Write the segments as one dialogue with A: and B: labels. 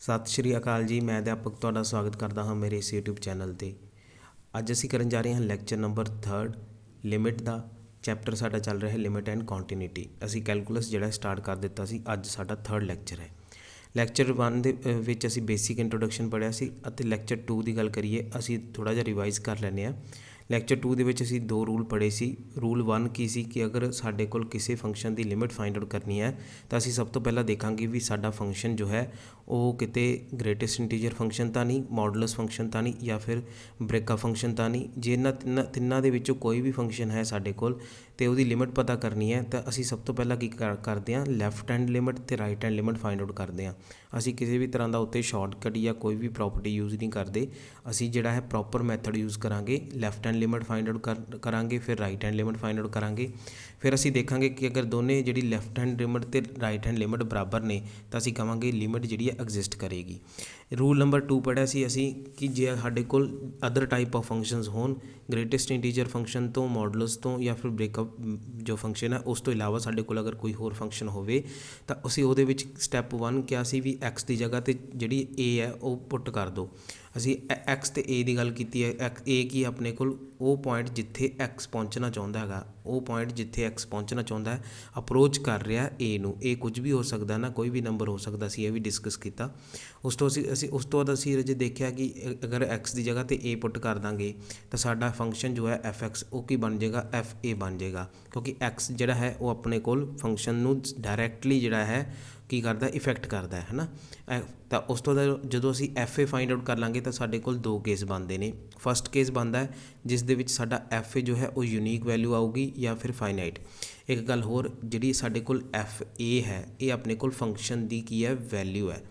A: ਸਤਿ ਸ਼੍ਰੀ ਅਕਾਲ ਜੀ। ਮੈਂ ਅਧਿਆਪਕ ਤੁਹਾਡਾ ਸਵਾਗਤ ਕਰਦਾ ਹਾਂ ਮੇਰੇ ਇਸ YouTube ਚੈਨਲ 'ਤੇ। ਅੱਜ ਅਸੀਂ ਕਰਨ ਜਾ ਰਹੇ ਹਾਂ ਲੈਕਚਰ ਨੰਬਰ 3 ਲਿਮਿਟ ਦਾ। ਚੈਪਟਰ ਸਾਡਾ ਚੱਲ ਰਿਹਾ ਹੈ ਲਿਮਿਟ ਐਂਡ ਕੰਟੀਨਿਊਟੀ। ਅਸੀਂ ਕੈਲਕੂਲਸ ਜਿਹੜਾ ਸਟਾਰਟ ਕਰ ਦਿੱਤਾ ਸੀ, ਅੱਜ ਸਾਡਾ 3rd ਲੈਕਚਰ ਹੈ। ਲੈਕਚਰ 1 ਦੇ ਵਿੱਚ ਅਸੀਂ ਬੇਸਿਕ ਇੰਟਰੋਡਕਸ਼ਨ ਪੜ੍ਹਿਆ ਸੀ ਅਤੇ ਲੈਕਚਰ 2 ਦੀ ਗੱਲ ਕਰੀਏ ਅਸੀਂ ਥੋੜ੍ਹਾ ਜਿਹਾ ਰਿਵਾਈਜ਼ ਕਰ ਲੈਂਦੇ ਹਾਂ। ਲੈਕਚਰ 2 ਦੇ ਵਿੱਚ ਅਸੀਂ 2 ਰੂਲ ਪੜ੍ਹੇ ਸੀ। ਰੂਲ 1 ਕੀ ਸੀ ਕਿ ਅਗਰ ਸਾਡੇ ਕੋਲ ਕਿਸੇ ਫੰਕਸ਼ਨ ਦੀ ਲਿਮਿਟ ਫਾਈਂਡ ਆਊਟ ਕਰਨੀ ਹੈ ਤਾਂ ਅਸੀਂ ਸਭ ਤੋਂ ਪਹਿਲਾਂ ਦੇਖਾਂਗੇ ਵੀ ਸਾਡਾ ਫੰਕਸ਼ਨ ਜੋ ਹੈ ਉਹ ਕਿਤੇ ਗ੍ਰੇਟੈਸਟ ਇੰਟੀਜਰ ਫੰਕਸ਼ਨ ਤਾਂ ਨਹੀਂ, ਮੋਡੂਲਸ ਫੰਕਸ਼ਨ ਤਾਂ ਨਹੀਂ, ਜਾਂ ਫਿਰ ਬ੍ਰੇਕਾ ਫੰਕਸ਼ਨ ਤਾਂ ਨਹੀਂ। ਜੇ ਇਹਨਾਂ ਤਿੰਨਾਂ ਦੇ ਵਿੱਚੋਂ ਕੋਈ ਵੀ ਫੰਕਸ਼ਨ ਹੈ ਸਾਡੇ ਕੋਲ ਅਤੇ ਉਹਦੀ ਲਿਮਿਟ ਪਤਾ ਕਰਨੀ ਹੈ ਤਾਂ ਅਸੀਂ ਸਭ ਤੋਂ ਪਹਿਲਾਂ ਕੀ ਕਰਦੇ ਹਾਂ, ਲੈਫਟ ਹੈਂਡ ਲਿਮਿਟ ਅਤੇ right hand limit find out ਕਰਦੇ ਹਾਂ। ਅਸੀਂ ਕਿਸੇ ਵੀ ਤਰ੍ਹਾਂ ਦਾ ਉੱਤੇ ਸ਼ਾਰਟਕਟ ਜਾਂ ਕੋਈ ਵੀ ਪ੍ਰੋਪਰਟੀ ਯੂਜ਼ ਨਹੀਂ ਕਰਦੇ। ਅਸੀਂ ਜਿਹੜਾ ਹੈ ਪ੍ਰੋਪਰ ਮੈਥਡ ਯੂਜ਼ ਕਰਾਂਗੇ। Left hand limit find out ਕਰਾਂਗੇ, ਫਿਰ right hand limit find out ਕਰਾਂਗੇ। ਫਿਰ ਅਸੀਂ ਦੇਖਾਂਗੇ ਕਿ ਅਗਰ ਦੋਨੇ ਜਿਹੜੀ ਲੈਫਟ ਹੈਂਡ ਲਿਮਿਟ ਅਤੇ ਰਾਈਟ ਹੈਂਡ ਲਿਮਿਟ ਬਰਾਬਰ ਨੇ ਤਾਂ ਅਸੀਂ ਕਹਾਂਗੇ ਲਿਮਿਟ ਜਿਹੜੀ ਹੈ ਐਗਜ਼ਿਸਟ ਕਰੇਗੀ। ਰੂਲ ਨੰਬਰ 2 ਪੜ੍ਹਿਆ ਸੀ ਅਸੀਂ ਕਿ ਜੇ ਸਾਡੇ ਕੋਲ ਅਦਰ ਟਾਈਪ ਆਫ ਫੰਕਸ਼ਨਸ ਹੋਣ, ਗ੍ਰੇਟੈਸਟ ਇੰਟੀਜਰ ਫੰਕਸ਼ਨ ਤੋਂ, ਮੋਡੂਲਸ ਤੋਂ, ਜਾਂ ਫਿਰ ਬ੍ਰੇਕਅਪ ਜੋ ਫੰਕਸ਼ਨ ਹੈ ਉਸ ਤੋਂ ਇਲਾਵਾ ਸਾਡੇ ਕੋਲ ਅਗਰ ਕੋਈ ਹੋਰ ਫੰਕਸ਼ਨ ਹੋਵੇ ਤਾਂ ਅਸੀਂ ਉਹਦੇ ਵਿੱਚ ਸਟੈਪ 1 ਕਿਹਾ ਸੀ ਵੀ ਐਕਸ ਦੀ ਜਗ੍ਹਾ 'ਤੇ ਜਿਹੜੀ ਏ ਹੈ ਉਹ ਪੁੱਟ ਕਰ ਦਿਉ। ਅਸੀਂ ਐਕਸ ਅਤੇ ਏ ਦੀ ਗੱਲ ਕੀਤੀ ਹੈ। ਏ ਕੀ ਆਪਣੇ ਕੋਲ ਉਹ ਪੁਆਇੰਟ ਜਿੱਥੇ ਐਕਸ ਪਹੁੰਚਣਾ ਚਾਹੁੰਦਾ ਹੈਗਾ, ਉਹ ਪੁਆਇੰਟ ਜਿੱਥੇ ਐਕਸ ਪਹੁੰਚਣਾ ਚਾਹੁੰਦਾ ਹੈ ਅਪਰੋਚ ਕਰ ਰਿਹਾ ਏ ਨੂੰ। ਇਹ ਕੁਝ ਵੀ ਹੋ ਸਕਦਾ ਨਾ, ਕੋਈ ਵੀ ਨੰਬਰ ਹੋ ਸਕਦਾ, ਅਸੀਂ ਇਹ ਵੀ ਡਿਸਕਸ ਕੀਤਾ। ਉਸ ਤੋਂ ਉਸ ਤੋਂ ਬਾਅਦ ਅਸੀਂ ਜੇ ਦੇਖਿਆ ਕਿ ਅਗਰ ਐਕਸ ਦੀ ਜਗ੍ਹਾ 'ਤੇ ਏ ਪੁੱਟ ਕਰ ਦਾਂਗੇ ਤਾਂ ਸਾਡਾ ਫੰਕਸ਼ਨ ਜੋ ਹੈ ਐਫ ਐਕਸ ਉਹ ਕੀ ਬਣ ਜਾਏਗਾ, ਐਫ ਏ ਬਣ ਜਾਏਗਾ, ਕਿਉਂਕਿ ਐਕਸ ਜਿਹੜਾ ਹੈ ਉਹ ਆਪਣੇ ਕੋਲ ਫੰਕਸ਼ਨ ਨੂੰ ਡਾਇਰੈਕਟਲੀ ਜਿਹੜਾ ਹੈ ਕੀ ਕਰਦਾ, ਇਫੈਕਟ ਕਰਦਾ ਹੈ ਨਾ। ਤਾਂ ਉਸ ਤੋਂ ਬਾਅਦ ਜਦੋਂ ਅਸੀਂ ਐਫ ਏ ਫਾਈਂਡ ਆਊਟ ਕਰ ਲਾਂਗੇ ਤਾਂ ਸਾਡੇ ਕੋਲ 2 ਕੇਸ ਬਣਦੇ ਨੇ। ਫਸਟ ਕੇਸ ਬਣਦਾ ਹੈ ਜਿਸ ਦੇ ਵਿੱਚ ਸਾਡਾ ਐਫ ਏ ਜੋ ਹੈ ਉਹ ਯੂਨੀਕ ਵੈਲਿਊ ਆਊਗੀ ਜਾਂ ਫਿਰ ਫਾਈਨਾਈਟ। ਇੱਕ ਗੱਲ ਹੋਰ, ਜਿਹੜੀ ਸਾਡੇ ਕੋਲ ਐਫ ਏ ਹੈ ਇਹ ਆਪਣੇ ਕੋਲ ਫੰਕਸ਼ਨ ਦੀ ਕੀ ਹੈ, ਵੈਲਿਊ ਹੈ,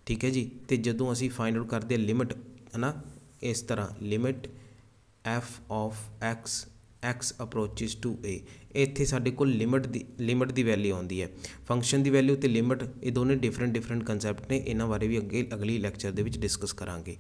A: ਠੀਕ ਹੈ ਜੀ। ਅਤੇ ਜਦੋਂ ਅਸੀਂ ਫਾਈਂਡ ਆਊਟ ਕਰਦੇ ਹਾਂ ਲਿਮਿਟ, ਹੈ ਨਾ, ਇਸ ਤਰ੍ਹਾਂ limit f of x approaches to a, ਇੱਥੇ ਸਾਡੇ ਕੋਲ ਲਿਮਿਟ ਦੀ ਵੈਲਿਊ ਆਉਂਦੀ ਹੈ। ਫੰਕਸ਼ਨ ਦੀ ਵੈਲਿਊ ਅਤੇ ਲਿਮਿਟ ਇਹ ਦੋਨੇ ਡਿਫਰੈਂਟ ਕੰਸੈਪਟ ਨੇ। ਇਹਨਾਂ ਬਾਰੇ ਵੀ ਅਗਲੀ ਲੈਕਚਰ ਦੇ ਵਿੱਚ ਡਿਸਕਸ ਕਰਾਂਗੇ।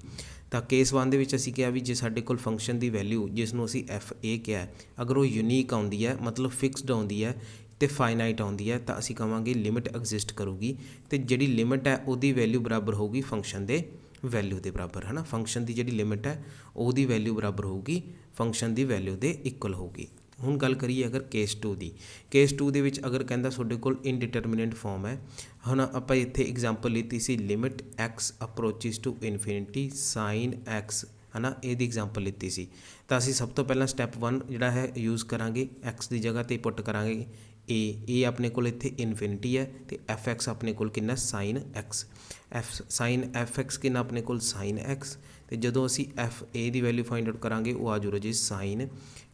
A: ਤਾਂ ਕੇਸ 1 ਦੇ ਵਿੱਚ ਅਸੀਂ ਕਿਹਾ ਵੀ ਜੇ ਸਾਡੇ ਕੋਲ ਫੰਕਸ਼ਨ ਦੀ ਵੈਲਿਊ ਜਿਸ ਨੂੰ ਅਸੀਂ ਐਫ ਏ ਕਿਹਾ ਅਗਰ ਉਹ ਯੂਨੀਕ ਆਉਂਦੀ ਹੈ, ਮਤਲਬ ਫਿਕਸਡ ਆਉਂਦੀ ਹੈ ਅਤੇ ਫਾਈਨਾਈਟ ਆਉਂਦੀ ਹੈ ਤਾਂ ਅਸੀਂ ਕਹਾਂਗੇ ਲਿਮਿਟ ਐਗਜ਼ਿਸਟ ਕਰੂਗੀ। ਅਤੇ ਜਿਹੜੀ ਲਿਮਿਟ ਹੈ ਉਹਦੀ ਵੈਲਿਊ ਬਰਾਬਰ ਹੋਊਗੀ ਫੰਕਸ਼ਨ ਦੇ ਵੈਲਿਊ ਦੇ ਬਰਾਬਰ, ਹੈ ਨਾ। ਫੰਕਸ਼ਨ ਦੀ ਜਿਹੜੀ ਲਿਮਿਟ ਹੈ ਉਹਦੀ ਵੈਲਿਊ ਬਰਾਬਰ ਹੋਊਗੀ ਫੰਕਸ਼ਨ ਦੀ ਵੈਲਿਊ ਦੇ ਇਕੁਅਲ ਹੋਊਗੀ। ਹੁਣ ਗੱਲ ਕਰੀਏ ਅਗਰ ਕੇਸ 2 ਦੀ। ਕੇਸ 2 ਦੇ ਵਿੱਚ ਅਗਰ ਕਹਿੰਦਾ ਤੁਹਾਡੇ ਕੋਲ ਇਨਡਿਟਰਮੀਨੈਂਟ ਫਾਰਮ ਹੈ। ਹੁਣ ਆਪਾਂ ਇੱਥੇ ਐਗਜ਼ਾਮਪਲ ਲਿੱਤੀ ਸੀ limit x approaches to infinity sine x, ਹੈ ਨਾ, ਇਹਦੀ ਐਗਜ਼ਾਮਪਲ ਲਿੱਤੀ ਸੀ। ਤਾਂ ਅਸੀਂ ਸਭ ਤੋਂ ਪਹਿਲਾਂ ਸਟੈਪ 1 ਜਿਹੜਾ ਹੈ ਯੂਜ਼ ਕਰਾਂਗੇ, ਐਕਸ ਦੀ ਜਗ੍ਹਾ 'ਤੇ ਪੁੱਟ ਕਰਾਂਗੇ ਏ ਆਪਣੇ ਕੋਲ ਇੱਥੇ ਇਨਫਿਨਿਟੀ ਹੈ ਅਤੇ ਐਫ ਐਕਸ ਆਪਣੇ ਕੋਲ ਕਿੰਨਾ, ਸਾਈਨ ਐਕਸ। ਐਫ ਐਕਸ ਕਿੰਨਾ ਆਪਣੇ ਕੋਲ, ਸਾਈਨ ਐਕਸ। ਅਤੇ ਜਦੋਂ ਅਸੀਂ F A the value find out ਕਰਾਂਗੇ ਉਹ ਆ ਜੂ ਜੀ ਸਾਈਨ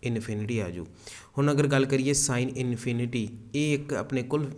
A: ਇਨਫਿਨਿਟੀ ਆ ਜੂ। ਹੁਣ ਅਗਰ ਗੱਲ ਕਰੀਏ ਸਾਈਨ ਇਨਫਿਨਿਟੀ, ਇਹ ਇੱਕ ਆਪਣੇ ਕੋਲ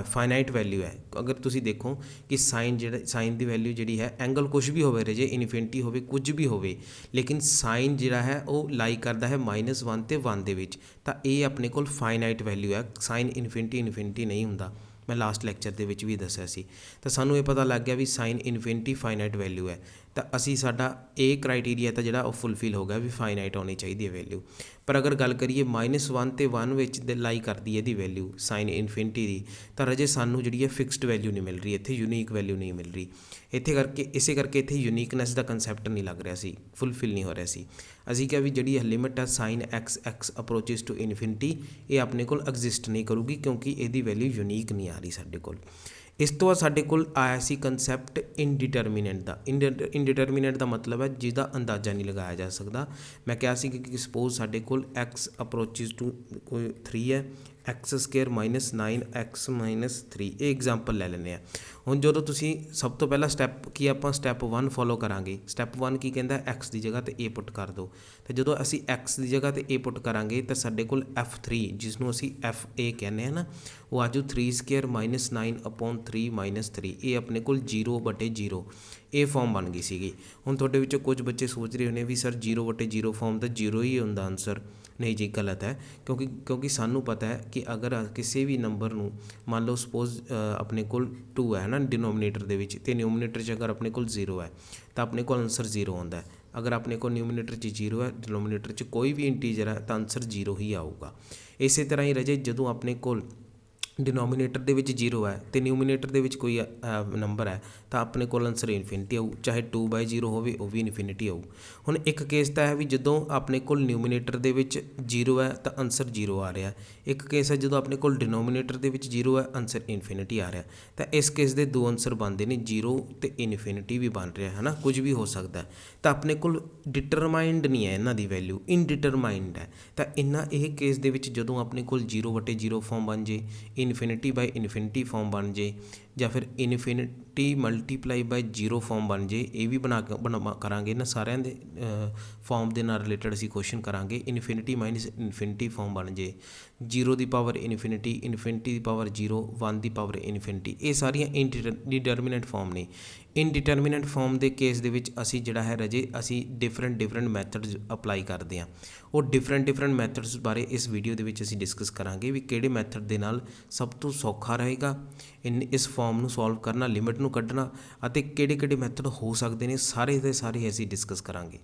A: ਫਾਈਨਾਈਟ ਵੈਲਿਊ ਹੈ। ਅਗਰ ਤੁਸੀਂ ਦੇਖੋ ਕਿ ਸਾਈਨ ਦੀ ਵੈਲਿਊ ਜਿਹੜੀ ਹੈ, ਐਂਗਲ ਕੁਛ ਵੀ ਹੋਵੇ ਰਾਜੇ, ਇਨਫਿਨਿਟੀ ਹੋਵੇ, ਕੁਝ ਵੀ ਹੋਵੇ, ਲੇਕਿਨ ਸਾਈਨ ਜਿਹੜਾ ਹੈ ਉਹ ਲਾਈ ਕਰਦਾ ਹੈ -1 ਅਤੇ 1 ਦੇ ਵਿੱਚ। ਤਾਂ ਇਹ ਆਪਣੇ ਕੋਲ ਫਾਈਨਾਈਟ ਵੈਲਿਊ ਹੈ। ਸਾਈਨ ਇਨਫਿਨਿਟੀ ਨਹੀਂ ਹੁੰਦਾ, ਮੈਂ ਲਾਸਟ ਲੈਕਚਰ ਦੇ ਵਿੱਚ ਵੀ ਦੱਸਿਆ ਸੀ। ਤਾਂ ਸਾਨੂੰ ਇਹ ਪਤਾ ਲੱਗ ਗਿਆ ਵੀ ਸਾਈਨ ਇਨਫਿਨਿਟੀ ਫਾਈਨਾਈਟ ਵੈਲਿਊ ਹੈ। ਤਾਂ ਅਸੀਂ ਸਾਡਾ ਇਹ ਕ੍ਰਾਈਟੀਰੀਆ ਤਾਂ ਜਿਹੜਾ ਉਹ ਫੁੱਲਫਿਲ ਹੋ ਗਿਆ ਵੀ ਫਾਈਨਾਈਟ ਹੋਣੀ ਚਾਹੀਦੀ ਹੈ ਵੈਲਿਊ। ਪਰ ਅਗਰ ਗੱਲ ਕਰੀਏ -1 ਅਤੇ 1 ਵਿੱਚ ਲਾਈ ਕਰਦੀ ਹੈ ਇਹਦੀ ਵੈਲਿਊ ਸਾਈਨ ਇਨਫਿਨਿਟੀ ਦੀ, ਤਾਂ ਰਾਜੇ ਸਾਨੂੰ ਜਿਹੜੀ ਹੈ ਫਿਕਸਡ ਵੈਲਿਊ ਨਹੀਂ ਮਿਲ ਰਹੀ, ਇੱਥੇ ਯੂਨੀਕ ਵੈਲਿਊ ਨਹੀਂ ਮਿਲ ਰਹੀ। ਇਸੇ ਕਰਕੇ ਇੱਥੇ ਯੂਨੀਕਨੈਸ ਦਾ ਕੰਸੈਪਟ ਨਹੀਂ ਲੱਗ ਰਿਹਾ ਸੀ, ਫੁੱਲਫਿਲ ਨਹੀਂ ਹੋ ਰਿਹਾ ਸੀ। ਅਸੀਂ ਕਿਹਾ ਵੀ ਜਿਹੜੀ ਲਿਮਿਟ ਹੈ sign X approaches to infinity, ਇਹ ਆਪਣੇ ਕੋਲ ਐਗਜ਼ਿਸਟ ਨਹੀਂ ਕਰੂਗੀ ਕਿਉਂਕਿ ਇਹਦੀ ਵੈਲਿਊ ਯੂਨੀਕ ਨਹੀਂ ਆ ਰਹੀ ਸਾਡੇ ਕੋਲ। ਇਸ ਤੋਂ ਬਾਅਦ ਸਾਡੇ ਕੋਲ ਆਇਆ ਸੀ ਕੰਸੈਪਟ ਇਨਡਿਟਰਮੀਨੈਂਟ ਦਾ। ਇਨਡਿਟਰਮੀਨੈਂਟ ਦਾ ਮਤਲਬ ਹੈ ਜਿਹਦਾ ਅੰਦਾਜ਼ਾ ਨਹੀਂ ਲਗਾਇਆ ਜਾ ਸਕਦਾ। ਮੈਂ ਕਿਹਾ ਸੀ ਕਿ ਸਪੋਜ਼ ਸਾਡੇ ਕੋਲ ਐਕਸ ਅਪਰੋਚਿਸ ਟੂ ਕੋਈ 3 ਹੈ, ਐਕਸ ਸਕੇਅਰ -9 ਐਕਸ -3, ਇਹ ਐਗਜ਼ਾਮਪਲ ਲੈ ਲੈਂਦੇ ਹਾਂ। ਹੁਣ ਜਦੋਂ ਤੁਸੀਂ ਸਭ ਤੋਂ ਪਹਿਲਾ ਸਟੈਪ ਕੀ ਆਪਾਂ ਸਟੈਪ 1 ਫੋਲੋ ਕਰਾਂਗੇ। ਸਟੈਪ 1 ਕੀ ਕਹਿੰਦਾ, ਐਕਸ ਦੀ ਜਗ੍ਹਾ 'ਤੇ ਏ ਪੁੱਟ ਕਰ ਦਿਉ। ਅਤੇ ਜਦੋਂ ਅਸੀਂ ਐਕਸ ਦੀ ਜਗ੍ਹਾ 'ਤੇ ਏ ਪੁੱਟ ਕਰਾਂਗੇ ਤਾਂ ਸਾਡੇ ਕੋਲ F3 ਜਿਸ ਨੂੰ ਅਸੀਂ ਐਫ ਏ ਕਹਿੰਦੇ ਹਾਂ ਨਾ, ਉਹ ਆ ਜਾਊ 3 ਸਕੇਅਰ -9/3 -3। ਇਹ ਆਪਣੇ ਕੋਲ 0/0 ਇਹ ਫੋਰਮ ਬਣ ਗਈ ਸੀਗੀ। ਹੁਣ ਤੁਹਾਡੇ ਵਿੱਚੋਂ ਕੁਝ ਬੱਚੇ ਸੋਚ ਰਹੇ ਹੋਣੇ ਵੀ ਸਰ 0/0 ਫੋਰਮ ਤਾਂ 0 ਹੀ ਹੁੰਦਾ ਆਨਸਰ। ਨਹੀਂ ਜੀ, ਗਲਤ ਹੈ। ਕਿਉਂਕਿ ਸਾਨੂੰ ਪਤਾ ਹੈ ਕਿ ਅਗਰ ਕਿਸੇ ਵੀ ਨੰਬਰ ਨੂੰ ਮੰਨ ਲਓ ਸਪੋਜ਼ ਆਪਣੇ ਕੋਲ 2 ਹੈ ਨਾ ਡਿਨੋਮੀਨੇਟਰ ਦੇ ਵਿੱਚ, ਅਤੇ ਨਿਊਮੀਨੇਟਰ 'ਚ ਅਗਰ ਆਪਣੇ ਕੋਲ 0 ਹੈ ਤਾਂ ਆਪਣੇ ਕੋਲ ਆਨਸਰ 0 ਆਉਂਦਾ। ਅਗਰ ਆਪਣੇ ਕੋਲ ਨਿਊਮੀਨੇਟਰ 'ਚ 0 ਹੈ, ਡਿਨੋਮੀਨੇਟਰ 'ਚ ਕੋਈ ਵੀ ਇੰਟੀਜਰ ਹੈ ਤਾਂ ਆਨਸਰ 0 ਹੀ ਆਊਗਾ। ਇਸੇ ਤਰ੍ਹਾਂ ਹੀ ਰਾਜੇ ਜਦੋਂ ਆਪਣੇ ਕੋਲ डिनोमीनेटर ਦੇ ਵਿੱਚ 0 ਹੈ ਤੇ ਨਿਊਮੀਨੇਟਰ ਦੇ ਵਿੱਚ ਕੋਈ ਨੰਬਰ ਹੈ ਤਾਂ ਆਪਣੇ ਕੋਲ ਆਨਸਰ ਇਨਫਿਨਿਟੀ ਆਊ, ਚਾਹੇ 2/0 ਹੋਵੇ ਉਹ ਵੀ ਇਨਫਿਨਿਟੀ ਆਊ। ਹੁਣ ਇੱਕ ਕੇਸ ਤਾਂ ਹੈ ਵੀ ਜਦੋਂ ਆਪਣੇ ਕੋਲ ਨਿਊਮੀਨੇਟਰ ਦੇ ਵਿੱਚ 0 ਹੈ ਤਾਂ ਆਨਸਰ 0 ਆ ਰਿਹਾ। ਇੱਕ ਕੇਸ ਹੈ ਜਦੋਂ ਆਪਣੇ ਕੋਲ ਡਿਨੋਮੀਨੇਟਰ ਦੇ ਵਿੱਚ 0 ਹੈ ਆਨਸਰ ਇਨਫਿਨਿਟੀ ਆ ਰਿਹਾ। ਤਾਂ ਇਸ ਕੇਸ ਦੇ ਦੋ ਆਨਸਰ ਬਣਦੇ ਨੇ, 0 ਤੇ ਇਨਫਿਨਿਟੀ ਵੀ ਬਣ ਰਿਹਾ ਹੈ ਨਾ, ਕੁਝ ਵੀ ਹੋ ਸਕਦਾ। ਤਾਂ ਆਪਣੇ ਕੋਲ ਡਿਟਰਮਾਈਨਡ ਨਹੀਂ ਹੈ ਇਹਨਾਂ ਦੀ ਵੈਲਿਊ, ਇਨਡਿਟਰਮਾਈਨਡ ਹੈ। ਤਾਂ ਇਹਨਾਂ ਇਹ ਕੇਸ ਦੇ ਵਿੱਚ ਜਦੋਂ ਆਪਣੇ ਕੋਲ 0/0 ਫਾਰਮ ਬਣ ਜੇ, ਇਨਫਿਨਿਟੀ ਬਾਈ ਇਨਫਿਨਿਟੀ ਫਾਰਮ ਬਣ ਜੇ, ਜਾਂ ਫਿਰ ਇਨਫਿਨਿਟੀ ਮਲਟੀਪਲਾਈ ਬਾਈ 0 ਫਾਰਮ ਬਣ ਜੇ, ਇਹ ਵੀ ਕਰਾਂਗੇ ਨਾ ਸਾਰਿਆਂ ਦੇ ਫਾਰਮ ਦੇ ਨਾਲ ਰਿਲੇਟਡ ਅਸੀਂ ਕੁਐਸਚਨ ਕਰਾਂਗੇ। ਇਨਫਿਨਿਟੀ ਮਾਈਨਸ ਇਨਫਿਨਿਟੀ ਫਾਰਮ ਬਣ ਜੇ, 0 ਦੀ ਪਾਵਰ ਇਨਫਿਨਿਟੀ, ਇਨਫਿਨਿਟੀ ਦੀ ਪਾਵਰ 0, 1 ਦੀ ਪਾਵਰ ਇਨਫਿਨਿਟੀ, ਇਹ ਸਾਰੀਆਂ ਇਨਡਿਟਰਮੀਨੇਟ ਫਾਰਮ ਨੇ। ਇਨਡਿਟਰਮੀਨੇਟ ਫਾਰਮ ਦੇ ਕੇਸ ਦੇ ਵਿੱਚ ਅਸੀਂ ਜਿਹੜਾ ਹੈ ਰਾਜੇ ਅਸੀਂ ਡਿਫਰੈਂਟ ਮੈਥਡਸ ਅਪਲਾਈ ਕਰਦੇ ਹਾਂ। ਉਹ ਡਿਫਰੈਂਟ ਮੈਥਡਸ ਬਾਰੇ ਇਸ ਵੀਡੀਓ ਦੇ ਵਿੱਚ ਅਸੀਂ ਡਿਸਕਸ ਕਰਾਂਗੇ ਵੀ ਕਿਹੜੇ ਮੈਥਡ ਦੇ ਨਾਲ ਸਭ ਤੋਂ ਸੌਖਾ ਰਹੇਗਾ ਇਸ ਫਾਰਮ ਨੂੰ ਸੋਲਵ ਕਰਨਾ, ਲਿਮਿਟ ਨੂੰ ਕੱਢਣਾ, ਅਤੇ ਕਿਹੜੇ ਮੈਥਡ ਹੋ ਸਕਦੇ ਨੇ, ਸਾਰੇ ਦੇ ਸਾਰੇ ਅਸੀਂ ਡਿਸਕਸ ਕਰਾਂਗੇ।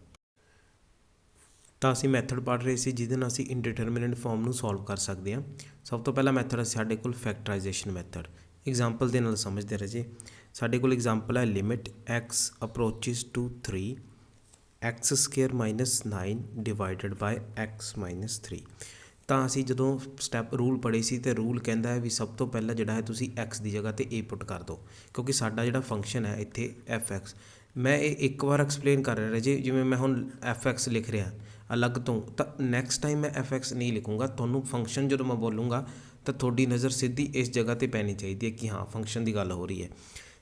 A: ਤਾਂ ਅਸੀਂ ਮੈਥਡ ਪੜ੍ਹ ਰਹੇ ਸੀ ਜਿਹਦੇ ਨਾਲ ਅਸੀਂ ਇਨਡਿਟਰਮੀਨੇਟ ਫਾਰਮ ਨੂੰ ਸੋਲਵ ਕਰ ਸਕਦੇ ਹਾਂ। ਸਭ ਤੋਂ ਪਹਿਲਾ ਮੈਥਡ ਸਾਡੇ ਕੋਲ ਫੈਕਟਰਾਈਜੇਸ਼ਨ ਮੈਥਡ, ਐਗਜ਼ਾਮਪਲ ਦੇ ਨਾਲ ਸਮਝਦੇ ਰਾਜੇ। ਸਾਡੇ ਕੋਲ ਐਗਜ਼ਾਮਪਲ ਹੈ limit x approaches to 3 x² - 9 divided by x - 3। ਤਾਂ ਅਸੀਂ ਜਦੋਂ ਸਟੈਪ ਰੂਲ ਪੜ੍ਹੇ ਸੀ ਅਤੇ ਰੂਲ ਕਹਿੰਦਾ ਹੈ ਵੀ ਸਭ ਤੋਂ ਪਹਿਲਾਂ ਜਿਹੜਾ ਹੈ ਤੁਸੀਂ x ਦੀ ਜਗ੍ਹਾ 'ਤੇ a ਪੁੱਟ ਕਰ ਦਿਓ, ਕਿਉਂਕਿ ਸਾਡਾ ਜਿਹੜਾ ਫੰਕਸ਼ਨ ਹੈ ਇੱਥੇ fx। ਮੈਂ ਇਹ ਇੱਕ ਵਾਰ ਐਕਸਪਲੇਨ ਕਰ ਰਿਹਾ ਰਾਜੇ, ਜਿਵੇਂ ਮੈਂ ਹੁਣ fx ਲਿਖ ਰਿਹਾ ਅਲੱਗ ਤੋਂ, ਤਾਂ ਨੈਕਸਟ ਟਾਈਮ ਮੈਂ fx ਨਹੀਂ ਲਿਖੂੰਗਾ। ਤੁਹਾਨੂੰ ਫੰਕਸ਼ਨ ਜਦੋਂ ਮੈਂ ਬੋਲੂੰਗਾ ਤਾਂ ਤੁਹਾਡੀ ਨਜ਼ਰ ਸਿੱਧੀ ਇਸ ਜਗ੍ਹਾ 'ਤੇ ਪੈਣੀ ਚਾਹੀਦੀ ਹੈ ਕਿ ਹਾਂ ਫੰਕਸ਼ਨ ਦੀ ਗੱਲ ਹੋ ਰਹੀ ਹੈ।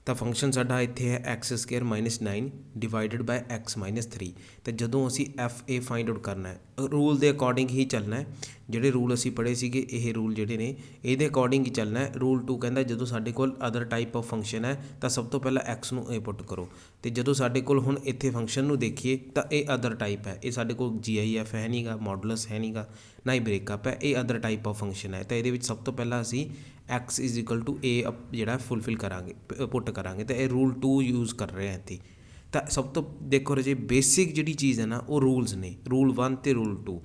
A: ਤਾਂ ਫੰਕਸ਼ਨ ਸਾਡਾ ਇੱਥੇ ਹੈ x² - 9 ਡਿਵਾਈਡਡ ਬਾਈ x - 3। ਅਤੇ ਜਦੋਂ ਅਸੀਂ fa ਫਾਈਂਡ ਆਊਟ ਕਰਨਾ ਹੈ, ਰੂਲ ਦੇ ਅਕੋਰਡਿੰਗ ਹੀ ਚੱਲਣਾ ਹੈ। ਜਿਹੜੇ ਰੂਲ ਅਸੀਂ ਪੜ੍ਹੇ ਸੀਗੇ ਇਹ ਰੂਲ ਜਿਹੜੇ ਨੇ ਇਹਦੇ ਅਕੋਰਡਿੰਗ ਹੀ ਚੱਲਣਾ ਹੈ। ਰੂਲ 2 ਕਹਿੰਦਾ ਜਦੋਂ ਸਾਡੇ ਕੋਲ ਅਦਰ ਟਾਈਪ ਆਫ ਫੰਕਸ਼ਨ ਹੈ ਤਾਂ ਸਭ ਤੋਂ ਪਹਿਲਾਂ x ਨੂੰ a ਪੁੱਟ ਕਰੋ। ਅਤੇ ਜਦੋਂ ਸਾਡੇ ਕੋਲ ਹੁਣ ਇੱਥੇ ਫੰਕਸ਼ਨ ਨੂੰ ਦੇਖੀਏ ਤਾਂ ਇਹ ਅਦਰ ਟਾਈਪ ਹੈ, ਇਹ ਸਾਡੇ ਕੋਲ GIF ਹੈ ਨਹੀਂ ਗਾ, ਮੋਡੂਲਸ ਹੈ ਨਹੀਂ ਗਾ, ਨਾ ਹੀ ਬ੍ਰੇਕਅਪ ਹੈ, ਇਹ ਅਦਰ ਟਾਈਪ ਆਫ ਫੰਕਸ਼ਨ ਹੈ। ਤਾਂ ਇਹਦੇ ਵਿੱਚ ਸਭ ਤੋਂ ਪਹਿਲਾਂ ਅਸੀਂ x = a ਜਿਹੜਾ ਫੁੱਲਫਿਲ ਕਰਾਂਗੇ, ਪੁੱਟ ਕਰਾਂਗੇ। ਤਾਂ ਇਹ ਰੂਲ 2 ਯੂਜ਼ ਕਰ ਰਹੇ ਹਾਂ ਇੱਥੇ। ਤਾਂ ਸਭ ਤੋਂ ਦੇਖੋ ਰਾਜੇ ਬੇਸਿਕ ਜਿਹੜੀ ਚੀਜ਼ ਹੈ ਨਾ ਉਹ ਰੂਲਸ ਨੇ, ਰੂਲ 1 ਅਤੇ ਰੂਲ 2।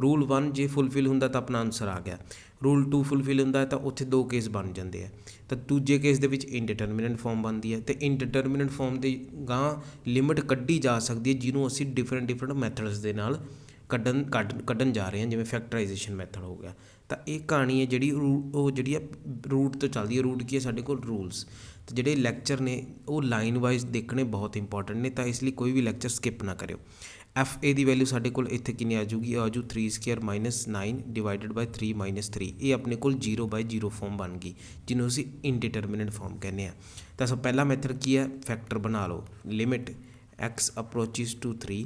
A: ਰੂਲ 1 ਜੇ ਫੁੱਲਫਿਲ ਹੁੰਦਾ ਤਾਂ ਆਪਣਾ ਆਨਸਰ ਆ ਗਿਆ। ਰੂਲ 2 ਫੁੱਲਫਿਲ ਹੁੰਦਾ ਹੈ ਤਾਂ ਉੱਥੇ ਦੋ ਕੇਸ ਬਣ ਜਾਂਦੇ ਆ। ਤਾਂ ਦੂਜੇ ਕੇਸ ਦੇ ਵਿੱਚ ਇਨਡਿਟਰਮੀਨੇਟ ਫਾਰਮ ਬਣਦੀ ਹੈ, ਅਤੇ ਇਨਡਿਟਰਮੀਨੇਟ ਫਾਰਮ ਦੇ ਗਾਂ ਲਿਮਿਟ ਕੱਢੀ ਜਾ ਸਕਦੀ ਹੈ ਜਿਹਨੂੰ ਅਸੀਂ ਡਿਫਰੈਂਟ ਮੈਥਡਸ ਦੇ ਨਾਲ ਕੱਢਣ ਜਾ ਰਹੇ ਹਾਂ, ਜਿਵੇਂ ਫੈਕਟਰਾਈਜੇਸ਼ਨ ਮੈਥਡ ਹੋ ਗਿਆ। ਤਾਂ ਇਹ ਕਹਾਣੀ ਹੈ ਜਿਹੜੀ ਉਹ ਜਿਹੜੀ ਹੈ ਰੂਟ ਤੋਂ ਚੱਲਦੀ ਹੈ। ਰੂਟ ਕੀ ਹੈ ਸਾਡੇ ਕੋਲ? ਰੂਲਸ। ਅਤੇ ਜਿਹੜੇ ਲੈਕਚਰ ਨੇ ਉਹ ਲਾਈਨ ਵਾਈਜ਼ ਦੇਖਣੇ ਬਹੁਤ ਇੰਪੋਰਟੈਂਟ ਨੇ, ਤਾਂ ਇਸ ਲਈ ਕੋਈ ਵੀ ਲੈਕਚਰ ਸਕਿਪ ਨਾ ਕਰਿਓ। fa ਦੀ ਵੈਲਿਊ ਸਾਡੇ ਕੋਲ ਇੱਥੇ ਕਿੰਨੀ ਆ ਜੂਗੀ? ਆ ਜੂ 3² - 9 ਡਿਵਾਈਡਡ ਬਾਈ 3 - 3। ਇਹ ਆਪਣੇ ਕੋਲ 0/0 ਫਾਰਮ ਬਣ ਗਈ ਜਿਹਨੂੰ ਅਸੀਂ ਇਨਡਿਟਰਮੀਨੇਟ ਫਾਰਮ ਕਹਿੰਦੇ ਹਾਂ। ਤਾਂ ਸਭ ਪਹਿਲਾ ਮੈਥਡ ਕੀ ਹੈ? ਫੈਕਟਰ ਬਣਾ ਲਓ। Limit x approaches to 3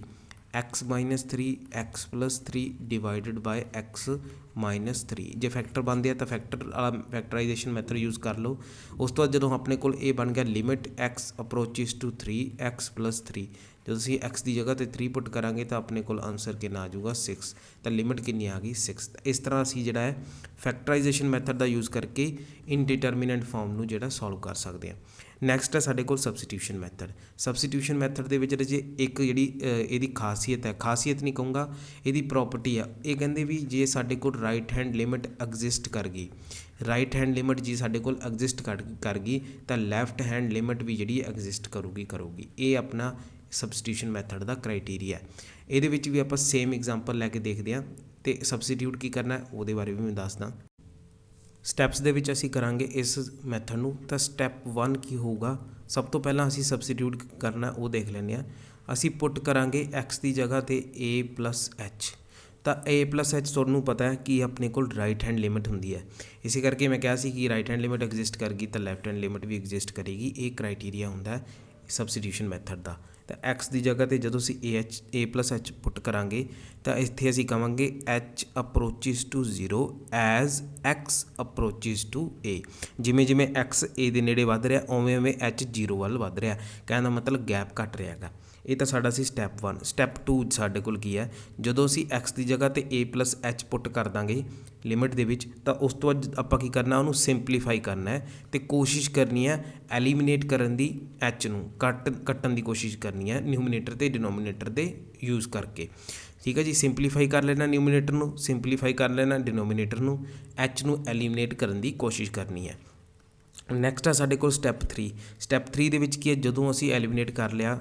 A: x - 3 x + 3 divided by x - 3। ਜੇ ਫੈਕਟਰ ਬਣਦੇ ਆ ਤਾਂ ਫੈਕਟਰਾਈਜੇਸ਼ਨ ਮੈਥਡ ਯੂਜ਼ ਕਰ ਲਓ। ਉਸ ਤੋਂ ਬਾਅਦ ਜਦੋਂ ਆਪਣੇ ਕੋਲ ਇਹ ਬਣ ਗਿਆ limit x approaches to 3 x + 3, ਜਦੋਂ ਅਸੀਂ x ਦੀ ਜਗ੍ਹਾ 'ਤੇ 3 ਪੁੱਟ ਕਰਾਂਗੇ ਤਾਂ ਆਪਣੇ ਕੋਲ ਆਨਸਰ ਕਿੰਨਾ ਆ ਜਾਊਗਾ? 6। ਤਾਂ ਲਿਮਿਟ ਕਿੰਨੀ ਆ ਗਈ? 6। ਇਸ ਤਰ੍ਹਾਂ ਅਸੀਂ ਜਿਹੜਾ ਹੈ ਫੈਕਟਰਾਈਜੇਸ਼ਨ ਮੈਥਡ ਦਾ ਯੂਜ਼ ਕਰਕੇ ਇਨਡਿਟਰਮੀਨੇਟ ਫਾਰਮ ਨੂੰ ਜਿਹੜਾ ਸੋਲਵ ਕਰ ਸਕਦੇ ਹਾਂ। ਨੈਕਸਟ ਹੈ ਸਾਡੇ ਕੋਲ ਸਬਸਟੀਟਿਊਸ਼ਨ ਮੈਥਡ। ਸਬਸਟੀਟਿਊਸ਼ਨ ਮੈਥਡ ਦੇ ਵਿੱਚ ਜੇ ਇੱਕ ਜਿਹੜੀ ਇਹਦੀ ਖਾਸੀਅਤ ਹੈ, ਖਾਸੀਅਤ ਨਹੀਂ ਕਹੂੰਗਾ, ਇਹਦੀ ਪ੍ਰੋਪਰਟੀ ਆ, ਇਹ ਕਹਿੰਦੇ ਵੀ ਜੇ ਸਾਡੇ ਕੋਲ ਰਾਈਟ ਹੈਂਡ ਲਿਮਿਟ ਐਗਜ਼ਿਸਟ ਕਰ ਗਈ, ਰਾਈਟ ਹੈਂਡ ਲਿਮਿਟ ਜੀ ਸਾਡੇ ਕੋਲ ਐਗਜ਼ਿਸਟ ਕਰ ਗਈ ਤਾਂ ਲੈਫਟ ਹੈਂਡ ਲਿਮਿਟ ਵੀ ਜਿਹੜੀ ਐਗਜ਼ਿਸਟ ਕਰੂਗੀ। ਇਹ ਆਪਣਾ ਸਬਸਟੀਟਿਊਸ਼ਨ ਮੈਥਡ ਦਾ ਕ੍ਰਾਈਟੀਰੀਆ। ਇਹਦੇ ਵਿੱਚ ਵੀ ਆਪਾਂ ਸੇਮ ਐਗਜ਼ਾਮਪਲ ਲੈ ਕੇ ਦੇਖਦੇ ਹਾਂ, ਅਤੇ ਸਬਸਟੀਟਿਊਟ ਕੀ ਕਰਨਾ ਉਹਦੇ ਬਾਰੇ ਵੀ ਮੈਂ ਦੱਸਦਾ। ਸਟੈਪਸ ਦੇ ਵਿੱਚ ਅਸੀਂ ਕਰਾਂਗੇ ਇਸ ਮੈਥਡ ਨੂੰ। ਤਾਂ ਸਟੈਪ 1 ਕੀ ਹੋਊਗਾ? ਸਭ ਤੋਂ ਪਹਿਲਾਂ ਅਸੀਂ ਸਬਸਟੀਟਿਊਟ ਕਰਨਾ ਉਹ ਦੇਖ ਲੈਂਦੇ ਹਾਂ। ਅਸੀਂ ਪੁੱਟ ਕਰਾਂਗੇ x ਦੀ ਜਗ੍ਹਾ 'ਤੇ a + h। ਤਾਂ a + h ਤੁਹਾਨੂੰ ਪਤਾ ਹੈ ਕਿ ਆਪਣੇ ਕੋਲ ਰਾਈਟ ਹੈਂਡ ਲਿਮਿਟ ਹੁੰਦੀ ਹੈ। ਇਸੇ ਕਰਕੇ ਮੈਂ ਕਿਹਾ ਸੀ ਕਿ ਰਾਈਟ ਹੈਂਡ ਲਿਮਿਟ ਐਗਜ਼ਿਸਟ ਕਰ ਗਈ ਤਾਂ ਲੈਫਟ ਹੈਂਡ ਲਿਮਿਟ ਵੀ ਐਗਜ਼ਿਸਟ ਕਰੇਗੀ। ਇਹ ਕ੍ਰਾਈਟੀਰੀਆ ਹੁੰਦਾ ਹੈ ਸਬਸਟੀਟਿਊਸ਼ਨ ਮੈਥਡ ਦਾ। ਤਾਂ x ਦੀ ਜਗ੍ਹਾ 'ਤੇ ਜਦੋਂ ਅਸੀਂ a + h ਪੁੱਟ ਕਰਾਂਗੇ ਤਾਂ ਇੱਥੇ ਅਸੀਂ ਕਹਾਂਗੇ h approaches to 0 as x approaches to a। ਜਿਵੇਂ x a ਦੇ ਨੇੜੇ ਵੱਧ ਰਿਹਾ ਉਵੇਂ h 0 ਵੱਲ ਵੱਧ ਰਿਹਾ, ਕਹਿਣ ਦਾ ਮਤਲਬ ਗੈਪ ਘੱਟ ਰਿਹਾ ਹੈਗਾ। ਇਹ ਤਾਂ ਸਾਡਾ ਸੀ ਸਟੈਪ 1। ਸਟੈਪ 2 ਸਾਡੇ ਕੋਲ ਕੀ ਹੈ? ਜਦੋਂ ਅਸੀਂ x ਦੀ ਜਗ੍ਹਾ 'ਤੇ a + h ਪੁੱਟ ਕਰ ਦਾਂਗੇ ਲਿਮਿਟ ਦੇ ਵਿੱਚ, ਤਾਂ ਉਸ ਤੋਂ ਬਾਅਦ ਆਪਾਂ ਕੀ ਕਰਨਾ? ਉਹਨੂੰ ਸਿੰਪਲੀਫਾਈ ਕਰਨਾ ਹੈ ਅਤੇ ਕੋਸ਼ਿਸ਼ ਕਰਨੀ ਹੈ ਐਲੀਮੀਨੇਟ ਕਰਨ ਦੀ, h ਨੂੰ ਕੱਟਣ ਦੀ ਕੋਸ਼ਿਸ਼ ਕਰਨੀ करनी है न्यूमिनेटर ते डिनोमीनेटर दे यूज़ करके। ठीक है जी, ਸਿੰਪਲੀਫਾਈ ਕਰ ਲੈਣਾ ਨਿਊਮੀਨੇਟਰ ਨੂੰ, ਸਿੰਪਲੀਫਾਈ ਕਰ ਲੈਣਾ ਡਿਨੋਮੀਨੇਟਰ ਨੂੰ, ਐਚ ਨੂੰ ਐਲੀਮੀਨੇਟ ਕਰਨ ਦੀ ਕੋਸ਼ਿਸ਼ ਕਰਨੀ ਹੈ। ਨੈਕਸਟ ਆ ਸਾਡੇ ਕੋਲ ਸਟੈਪ 3। ਸਟੈਪ 3 ਦੇ ਵਿੱਚ ਕੀ ਹੈ, ਜਦੋਂ ਅਸੀਂ ਐਲੀਮੀਨੇਟ ਕਰ ਲਿਆ,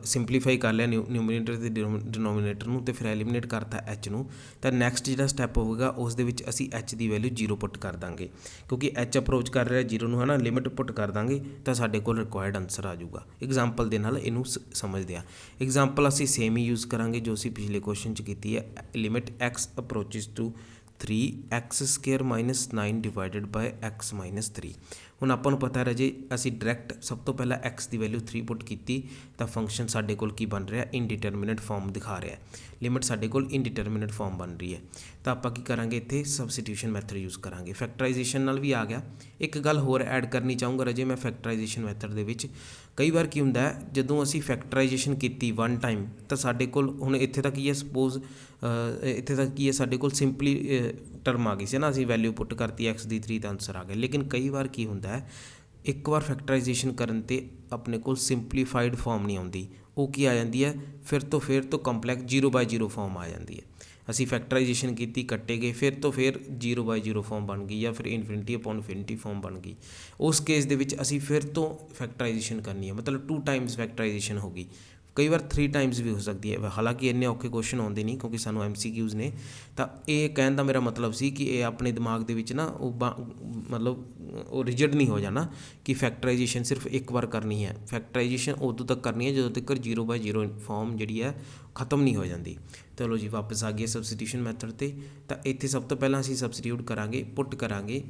A: ਸਿੰਪਲੀਫਾਈ ਕਰ ਲਿਆ ਨਿਊਮੀਨੇਟਰ ਅਤੇ ਡਿਨੋਮੀਨੇਟਰ ਨੂੰ, ਅਤੇ ਫਿਰ ਐਲੀਮੀਨੇਟ ਕਰਤਾ ਐਚ ਨੂੰ, ਤਾਂ ਨੈਕਸਟ ਜਿਹੜਾ ਸਟੈਪ ਹੋਵੇਗਾ ਉਸ ਦੇ ਵਿੱਚ ਅਸੀਂ ਐਚ ਦੀ ਵੈਲਿਊ 0 ਪੁੱਟ ਕਰ ਦਾਂਗੇ, ਕਿਉਂਕਿ ਐਚ ਅਪਰੋਚ ਕਰ ਰਿਹਾ 0 ਨੂੰ, ਹੈ ਨਾ। ਲਿਮਿਟ ਪੁੱਟ ਕਰ ਦਾਂਗੇ ਤਾਂ ਸਾਡੇ ਕੋਲ ਰਿਕੁਆਇਰਡ ਆਨਸਰ ਆ ਜਾਊਗਾ। ਐਗਜ਼ਾਮਪਲ ਦੇ ਨਾਲ ਇਹਨੂੰ ਸਮਝਦੇ ਹਾਂ। ਐਗਜ਼ਾਮਪਲ ਅਸੀਂ ਸੇਮ ਹੀ ਯੂਜ਼ ਕਰਾਂਗੇ ਜੋ ਅਸੀਂ ਪਿਛਲੇ ਕੁਐਸਚਨ 'ਚ ਕੀਤੀ ਹੈ। Limit x approaches to 3x² - 9 divided by x - 3। ਹੁਣ ਆਪਾਂ ਨੂੰ ਪਤਾ ਰਾਜੇ, ਅਸੀਂ ਡਾਇਰੈਕਟ ਸਭ ਤੋਂ ਪਹਿਲਾਂ x ਦੀ ਵੈਲਿਊ 3 ਪੁੱਟ ਕੀਤੀ ਤਾਂ ਫੰਕਸ਼ਨ ਸਾਡੇ ਕੋਲ ਕੀ ਬਣ ਰਿਹਾ, ਇਨਡਿਟਰਮੀਨੇਟ ਫਾਰਮ ਦਿਖਾ ਰਿਹਾ। ਲਿਮਿਟ ਸਾਡੇ ਕੋਲ ਇਨਡਿਟਰਮੀਨੇਟ ਫਾਰਮ ਬਣ ਰਹੀ ਹੈ, ਤਾਂ ਆਪਾਂ ਕੀ ਕਰਾਂਗੇ, ਇੱਥੇ ਸਬਸਟੀਟਿਊਸ਼ਨ ਮੈਥਡ ਯੂਜ਼ ਕਰਾਂਗੇ। ਫੈਕਟਰਾਈਜੇਸ਼ਨ ਨਾਲ ਵੀ ਆ ਗਿਆ। ਇੱਕ ਗੱਲ ਹੋਰ ਐਡ ਕਰਨੀ ਚਾਹੂੰਗਾ ਰਾਜੇ ਮੈਂ ਫੈਕਟਰਾਈਜੇਸ਼ਨ ਮੈਥਡ ਦੇ ਵਿੱਚ। ਕਈ ਵਾਰ ਕੀ ਹੁੰਦਾ ਹੈ, ਜਦੋਂ ਅਸੀਂ ਫੈਕਟਰਾਈਜੇਸ਼ਨ ਕੀਤੀ ਵਨ ਟਾਈਮ ਤਾਂ ਸਾਡੇ ਕੋਲ ਹੁਣ ਇੱਥੇ ਤੱਕ ਕੀ ਹੈ, ਸਪੋਜ਼ ਇੱਥੇ ਤੱਕ ਕੀ ਹੈ, ਸਾਡੇ ਕੋਲ ਸਿੰਪਲੀ ਟਰਮ ਆ ਗਈ ਸੀ ਨਾ, ਅਸੀਂ ਵੈਲਿਊ ਪੁੱਟ ਕਰਤੀ x ਦੀ 3 ਤਾਂ ਆਨਸਰ ਆ ਗਿਆ। ਲੇਕਿਨ ਕਈ ਵਾਰ ਕੀ ਹੁੰਦਾ ਹੈ, ਇੱਕ ਵਾਰ ਫੈਕਟਰਾਈਜੇਸ਼ਨ ਕਰਨ 'ਤੇ ਆਪਣੇ ਕੋਲ ਸਿੰਪਲੀਫਾਈਡ ਫਾਰਮ ਨਹੀਂ ਆਉਂਦੀ, ਉਹ ਕੀ ਆ ਜਾਂਦੀ ਹੈ, ਫਿਰ ਤੋਂ ਕੰਪਲੈਕਸ 0/0 ਫਾਰਮ ਆ ਜਾਂਦੀ ਹੈ। ਅਸੀਂ ਫੈਕਟਰਾਈਜੇਸ਼ਨ ਕੀਤੀ, ਕੱਟੇ ਗਏ, ਫਿਰ 0/0 ਫਾਰਮ ਬਣ ਗਈ, ਜਾਂ ਫਿਰ ∞/∞ ਫਾਰਮ ਬਣ ਗਈ। ਉਸ ਕੇਸ ਦੇ ਵਿੱਚ ਅਸੀਂ ਫਿਰ ਤੋਂ ਫੈਕਟਰਾਈਜੇਸ਼ਨ ਕਰਨੀ ਹੈ, ਮਤਲਬ 2 ਟਾਈਮਸ ਫੈਕਟਰਾਈਜੇਸ਼ਨ ਹੋ ਗਈ, ਕਈ ਵਾਰ 3 ਟਾਈਮਸ ਵੀ ਹੋ ਸਕਦੀ ਹੈ। ਹਾਲਾਂਕਿ ਇੰਨੇ ਔਖੇ ਕੁਐਸਚਨ ਆਉਂਦੇ ਨਹੀਂ, ਕਿਉਂਕਿ ਸਾਨੂੰ MCQs ਨੇ। ਤਾਂ ਇਹ ਕਹਿਣ ਦਾ ਮੇਰਾ ਮਤਲਬ ਸੀ ਕਿ ਇਹ ਆਪਣੇ ਦਿਮਾਗ ਦੇ ਵਿੱਚ ਨਾ ਉਹ ਮਤਲਬ ਉਹ ਰਿਜਿਡ ਨਹੀਂ ਹੋ ਜਾਣਾ ਕਿ ਫੈਕਟਰਾਈਜੇਸ਼ਨ ਸਿਰਫ ਇੱਕ ਵਾਰ ਕਰਨੀ ਹੈ। ਫੈਕਟਰਾਈਜੇਸ਼ਨ ਉਦੋਂ ਤੱਕ ਕਰਨੀ ਹੈ ਜਦੋਂ ਤੱਕ 0/0 ਫਾਰਮ ਜਿਹੜੀ ਹੈ ਖਤਮ ਨਹੀਂ ਹੋ ਜਾਂਦੀ। ਚਲੋ ਜੀ, ਵਾਪਸ ਆ ਗਏ ਸਬਸਟੀਟਿਊਸ਼ਨ ਮੈਥਡ 'ਤੇ। ਤਾਂ ਇੱਥੇ ਸਭ ਤੋਂ ਪਹਿਲਾਂ ਅਸੀਂ ਸਬਸਟੀਟਿਊਟ ਕਰਾਂਗੇ, ਪੁੱਟ ਕਰਾਂਗੇ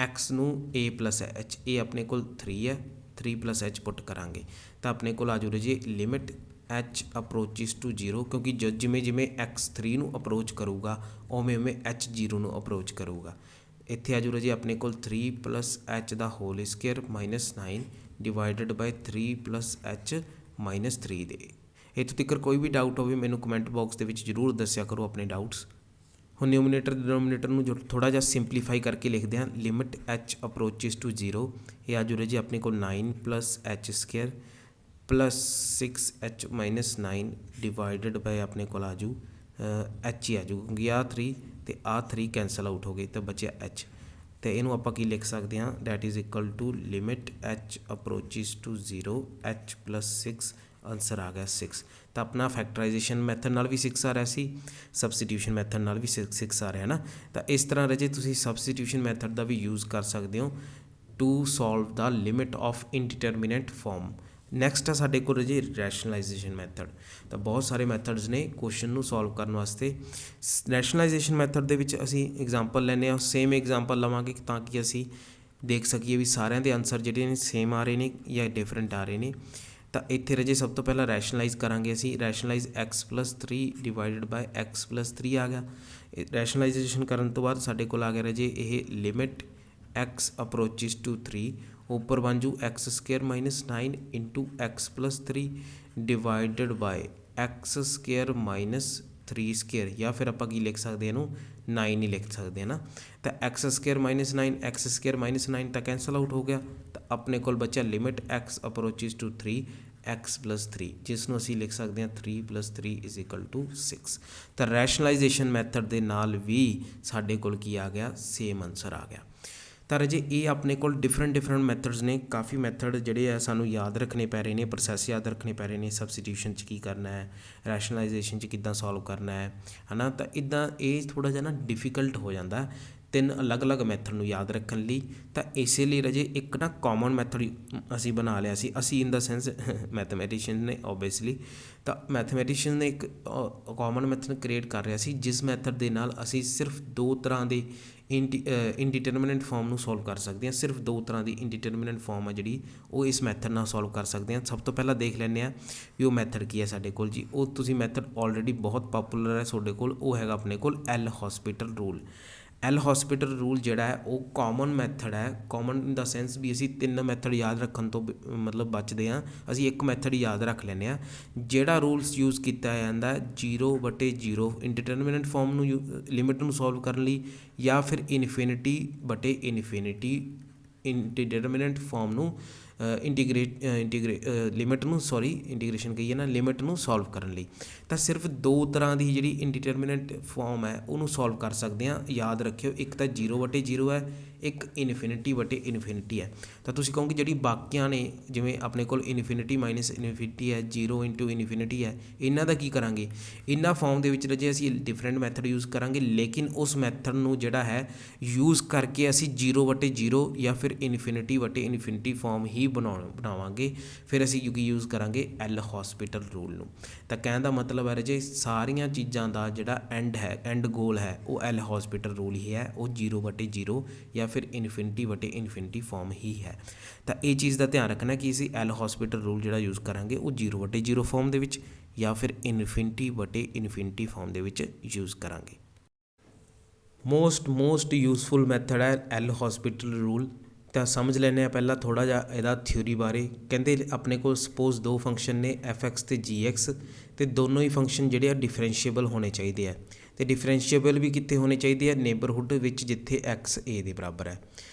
A: x ਨੂੰ a + h। ਇਹ ਆਪਣੇ ਕੋਲ 3 ਹੈ, 3 + h ਪੁੱਟ ਕਰਾਂਗੇ ਤਾਂ ਆਪਣੇ ਕੋਲ ਆ ਜੂ ਜੀ ਲਿਮਿਟ h ਅਪਰੋਚਿਸ ਟੂ 0, ਕਿਉਂਕਿ ਜਿਵੇਂ x 3 ਨੂੰ ਅਪਰੋਚ ਕਰੂਗਾ ਉਵੇਂ h 0 ਨੂੰ ਅਪਰੋਚ ਕਰੂਗਾ। ਇੱਥੇ ਆ ਜੂ ਜੀ ਆਪਣੇ ਕੋਲ 3 + h ਦਾ whole square -9 divided by 3 + h - 3 ਦੇ। ਇੱਥੋਂ ਤੱਕ ਕੋਈ ਵੀ ਡਾਊਟ ਹੋਵੇ ਮੈਨੂੰ ਕਮੈਂਟ ਬਾਕਸ ਦੇ ਵਿੱਚ ਜ਼ਰੂਰ ਦੱਸਿਆ ਕਰੋ ਆਪਣੇ ਡਾਊਟਸ। ਹੁਣ ਨਿਊਮੀਨੇਟਰ ਡਿਨੋਮੀਨੇਟਰ ਨੂੰ ਜੋ ਥੋੜ੍ਹਾ ਜਿਹਾ ਸਿੰਪਲੀਫਾਈ ਕਰਕੇ ਲਿਖਦੇ ਹਾਂ। ਲਿਮਿਟ h ਅਪਰੋਚਿਸ ਟੂ 0, ਇਹ ਆ ਜੂ ਜੀ ਆਪਣੇ ਕੋਲ 9 + h² + 6h - 9 ਡਿਵਾਈਡਡ ਬਾਏ ਆਪਣੇ ਕੋਲ ਆ ਜੂ h ਹੀ ਆ ਜੂ, ਕਿਉਂਕਿ ਆਹ 3 ਅਤੇ ਆਹ 3 ਕੈਂਸਲ ਆਊਟ ਹੋ ਗਏ ਤਾਂ ਬਚਿਆ h। ਅਤੇ ਇਹਨੂੰ ਆਪਾਂ ਕੀ ਲਿਖ ਸਕਦੇ ਹਾਂ, that is equal to limit h approaches to 0 h + 6, answer ਆ ਗਿਆ 6। ਤਾਂ ਆਪਣਾ ਫੈਕਟਰਾਈਜੇਸ਼ਨ ਮੈਥਡ ਨਾਲ ਵੀ 6 ਆ ਰਿਹਾ ਸੀ, ਸਬਸਟੀਟਿਊਸ਼ਨ ਮੈਥਡ ਨਾਲ ਵੀ 6 ਆ ਰਿਹਾ ਨਾ। ਤਾਂ ਇਸ ਤਰ੍ਹਾਂ ਰਾਜੇ ਤੁਸੀਂ ਸਬਸਟੀਟਿਊਸ਼ਨ ਮੈਥਡ ਦਾ ਵੀ ਯੂਜ਼ ਕਰ ਸਕਦੇ ਹੋ to solve the limit of indeterminate form. Next ਆ ਸਾਡੇ ਕੋਲ ਜੀ ਰੈਸ਼ਨਲਾਈਜੇਸ਼ਨ ਮੈਥਡ। ਤਾਂ ਬਹੁਤ ਸਾਰੇ ਮੈਥਡਸ ਨੇ ਕੁਐਸਚਨ ਨੂੰ ਸੋਲਵ ਕਰਨ ਵਾਸਤੇ। ਰੈਸ਼ਨਲਾਈਜੇਸ਼ਨ ਮੈਥਡ ਦੇ ਵਿੱਚ ਅਸੀਂ ਐਗਜ਼ਾਮਪਲ ਲੈਂਦੇ ਹਾਂ, ਸੇਮ ਐਗਜ਼ਾਮਪਲ ਲਵਾਂਗੇ ਤਾਂ ਕਿ ਅਸੀਂ ਦੇਖ ਸਕੀਏ ਵੀ ਸਾਰਿਆਂ ਦੇ ਆਨਸਰ ਜਿਹੜੇ ਨੇ ਸੇਮ ਆ ਰਹੇ ਨੇ ਜਾਂ ਡਿਫਰੈਂਟ ਆ ਰਹੇ ਨੇ। ਤਾਂ ਇੱਥੇ ਰਾਜੇ ਸਭ ਤੋਂ ਪਹਿਲਾਂ ਰੈਸ਼ਨਲਾਈਜ਼ ਕਰਾਂਗੇ ਅਸੀਂ। Rationalise x + 3 divided by x + 3 ਆ ਗਿਆ। ਰੈਸ਼ਨਲਾਈਜੇਸ਼ਨ ਕਰਨ ਤੋਂ ਬਾਅਦ ਸਾਡੇ ਕੋਲ ਆ ਗਿਆ ਰਾਜੇ ਇਹ ਲਿਮਿਟ x ਅਪਰੋਚਿਸ ਟੂ 3, ਉੱਪਰ ਬਣ ਜੂ x² - 9 x + 3 divided bye x² - 3², ਜਾਂ ਫਿਰ ਆਪਾਂ ਕੀ ਲਿਖ ਸਕਦੇ ਇਹਨੂੰ 9 ਹੀ ਲਿਖ ਸਕਦੇ ਹਾਂ ਨਾ। ਤਾਂ x² - 9 x² - 9 ਤਾਂ ਕੈਂਸਲ ਆਊਟ ਹੋ ਗਿਆ, ਤਾਂ ਆਪਣੇ ਕੋਲ ਬਚਿਆ limit x approaches to 3 x + 3, ਜਿਸ ਨੂੰ ਅਸੀਂ ਲਿਖ ਸਕਦੇ ਹਾਂ 3 + 3 = 6। ਤਾਂ ਰੈਸ਼ਨਲਾਈਜੇਸ਼ਨ ਮੈਥਡ ਦੇ ਨਾਲ ਵੀ ਸਾਡੇ ਕੋਲ ਕੀ ਆ ਗਿਆ, ਸੇਮ ਆਨਸਰ ਆ ਗਿਆ। ਤਾਂ ਰਾਜੇ ਇਹ ਆਪਣੇ ਕੋਲ ਡਿਫਰੈਂਟ ਮੈਥਡਸ ਨੇ। ਕਾਫੀ ਮੈਥਡ ਜਿਹੜੇ ਆ ਸਾਨੂੰ ਯਾਦ ਰੱਖਣੇ ਪੈ ਰਹੇ ਨੇ, ਪ੍ਰੋਸੈਸ ਯਾਦ ਰੱਖਣੇ ਪੈ ਰਹੇ ਨੇ। ਸਬਸਟੀਟਿਊਸ਼ਨ 'ਚ ਕੀ ਕਰਨਾ ਹੈ, ਰੈਸ਼ਨਲਾਈਜੇਸ਼ਨ 'ਚ ਕਿੱਦਾਂ ਸੋਲਵ ਕਰਨਾ ਹੈ ਨਾ। ਤਾਂ ਇੱਦਾਂ ਇਹ ਥੋੜ੍ਹਾ ਜਿਹਾ ਨਾ ਡਿਫੀਕਲਟ ਹੋ ਜਾਂਦਾ 3 ਅਲੱਗ-ਅਲੱਗ ਮੈਥਡ ਨੂੰ ਯਾਦ ਰੱਖਣ ਲਈ। ਤਾਂ ਇਸੇ ਲਈ ਰਾਜੇ ਇੱਕ ਨਾ ਕਾਮਨ ਮੈਥਡ ਅਸੀਂ ਬਣਾ ਲਿਆ ਸੀ, ਅਸੀਂ ਇਨ ਦਾ ਸੈਂਸ ਮੈਥਮੈਟੀਸ਼ੀਅਨ ਨੇ ਓਬਵੀਅਸਲੀ। ਤਾਂ ਮੈਥਮੈਟੀਸ਼ੀਅਨ ਨੇ ਇੱਕ ਕਾਮਨ ਮੈਥਡ ਕ੍ਰੀਏਟ ਕਰ ਰਿਹਾ ਸੀ, ਜਿਸ ਮੈਥਡ ਦੇ ਨਾਲ ਅਸੀਂ ਸਿਰਫ 2 ਤਰ੍ਹਾਂ ਦੇ ਇਨਡਿਟਰਮੀਨੇਟ ਫਾਰਮ ਨੂੰ ਸੋਲਵ ਕਰ ਸਕਦੇ ਹਾਂ। ਸਿਰਫ 2 ਤਰ੍ਹਾਂ ਦੀ ਇਨਡਿਟਰਮੀਨੇਟ ਫਾਰਮ ਆ ਜਿਹੜੀ ਉਹ ਇਸ ਮੈਥਡ ਨਾਲ ਸੋਲਵ ਕਰ ਸਕਦੇ ਹਾਂ। ਸਭ ਤੋਂ ਪਹਿਲਾਂ ਦੇਖ ਲੈਂਦੇ ਹਾਂ ਵੀ ਉਹ ਮੈਥਡ ਕੀ ਹੈ ਸਾਡੇ ਕੋਲ ਜੀ। ਉਹ ਤੁਸੀਂ ਮੈਥਡ ਆਲਰੇਡੀ ਬਹੁਤ ਪਾਪੂਲਰ ਹੈ ਤੁਹਾਡੇ ਕੋਲ, ਉਹ ਹੈਗਾ ਆਪਣੇ ਕੋਲ L hospital rule. L hospital rule ਜਿਹੜਾ ਹੈ ਉਹ ਕਾਮਨ ਮੈਥਡ ਹੈ। ਕਾਮਨ ਇਨ ਦਾ ਸੈਂਸ ਵੀ ਅਸੀਂ 3 ਮੈਥਡ ਯਾਦ ਰੱਖਣ ਤੋਂ ਮਤਲਬ ਬਚਦੇ ਹਾਂ, ਅਸੀਂ ਇੱਕ ਮੈਥਡ ਯਾਦ ਰੱਖ ਲੈਂਦੇ ਹਾਂ। ਜਿਹੜਾ ਰੂਲਸ ਯੂਜ਼ ਕੀਤਾ ਜਾਂਦਾ 0/0 ਇਨਡਿਟਰਮੀਨੇਟ ਫਾਰਮ ਨੂੰ ਲਿਮਿਟ ਨੂੰ ਸੋਲਵ ਕਰਨ ਲਈ, ਜਾਂ ਫਿਰ ∞/∞ ਇਨਡਿਟਰਮੀਨੇਟ ਫਾਰਮ ਨੂੰ ਲਿਮਿਟ ਨੂੰ ਇੰਟੀਗ੍ਰੇਸ਼ਨ ਕਹੀਏ ਨਾ, ਲਿਮਿਟ ਨੂੰ ਸੋਲਵ ਕਰਨ ਲਈ। ਤਾਂ ਸਿਰਫ ਦੋ ਤਰ੍ਹਾਂ ਦੀ ਜਿਹੜੀ ਇਨਡਿਟਰਮੀਨੇਟ ਫਾਰਮ ਹੈ ਉਹਨੂੰ ਸੋਲਵ ਕਰ ਸਕਦੇ ਹਾਂ। ਯਾਦ ਰੱਖਿਓ, ਇੱਕ ਤਾਂ 0/0 ਹੈ, ਇੱਕ ਇਨਫਿਨਿਟੀ ਹੈ। ਤਾਂ ਤੁਸੀਂ ਕਹੋਗੇ ਜਿਹੜੀ ਬਾਕੀਆਂ ਨੇ, ਜਿਵੇਂ ਆਪਣੇ ਕੋਲ ਇਨਫਿਨਿਟੀ ਮਾਈਨਸ ਇਨਫਿਨਿਟੀ ਹੈ, 0 into ਇਨਫਿਨਿਟੀ ਹੈ, ਇਹਨਾਂ ਦਾ ਕੀ ਕਰਾਂਗੇ? ਇਹਨਾਂ ਫਾਰਮ ਦੇ ਵਿੱਚ ਰਾਜੇ ਅਸੀਂ ਡਿਫਰੈਂਟ ਮੈਥਡ ਯੂਜ਼ ਕਰਾਂਗੇ, ਲੇਕਿਨ ਉਸ ਮੈਥਡ ਨੂੰ ਜਿਹੜਾ ਹੈ ਯੂਜ਼ ਕਰਕੇ ਅਸੀਂ 0/0 ਜਾਂ ਫਿਰ ਇਨਫਿਨਿਟੀ ਫਾਰਮ ਹੀ ਬਣਾਵਾਂਗੇ। ਫਿਰ ਅਸੀਂ ਯੂਜ਼ ਕਰਾਂਗੇ ਐਲ ਹੌਸਪੀਟਲ ਰੂਲ ਨੂੰ। ਤਾਂ ਕਹਿਣ ਦਾ ਮਤਲਬ ਹੈ ਰਾਜੇ ਸਾਰੀਆਂ ਚੀਜ਼ਾਂ ਦਾ ਜਿਹੜਾ ਐਂਡ ਗੋਲ ਹੈ ਉਹ ਐਲ ਹੌਸਪੀਟਲ ਰੂਲ ਹੀ ਹੈ, ਉਹ 0/0 ਜਾਂ ਫਿਰ ਇਨਫਿਨਿਟੀ ਫਾਰਮ ਹੀ ਹੈ। ਤਾਂ ਇਹ ਚੀਜ਼ ਦਾ ਧਿਆਨ ਰੱਖਣਾ ਕਿ ਅਸੀਂ ਐਲ ਹੌਸਪੀਟਲ ਰੂਲ ਜਿਹੜਾ ਯੂਜ਼ ਕਰਾਂਗੇ ਉਹ 0/0 ਫਾਰਮ ਦੇ ਵਿੱਚ ਜਾਂ ਫਿਰ ਇਨਫਿਨਿਟੀ ਫਾਰਮ ਦੇ ਵਿੱਚ ਯੂਜ਼ ਕਰਾਂਗੇ। ਮੋਸਟ ਯੂਜ਼ਫੁਲ ਮੈਥਡ ਹੈ ਐਲ ਹੌਸਪੀਟਲ ਰੂਲ। ਤਾਂ ਸਮਝ ਲੈਂਦੇ ਹਾਂ ਪਹਿਲਾਂ ਥੋੜ੍ਹਾ ਜਿਹਾ ਇਹਦਾ ਥਿਊਰੀ ਬਾਰੇ। ਕਹਿੰਦੇ ਆਪਣੇ ਕੋਲ ਸਪੋਜ਼ ਦੋ ਫੰਕਸ਼ਨ ਨੇ f(x) ਅਤੇ g(x), ਅਤੇ ਦੋਨੋਂ ਹੀ ਫੰਕਸ਼ਨ ਜਿਹੜੇ ਆ ਡਿਫਰੈਂਸ਼ੀਏਬਲ ਹੋਣੇ ਚਾਹੀਦੇ ਆ। ਅਤੇ ਡਿਫਰੈਂਸ਼ੀਏਬਲ ਵੀ ਕਿੱਥੇ ਹੋਣੇ ਚਾਹੀਦੇ ਆ? ਨੇਬਰਹੁੱਡ ਵਿੱਚ, ਜਿੱਥੇ x a ਦੇ ਬਰਾਬਰ ਹੈ।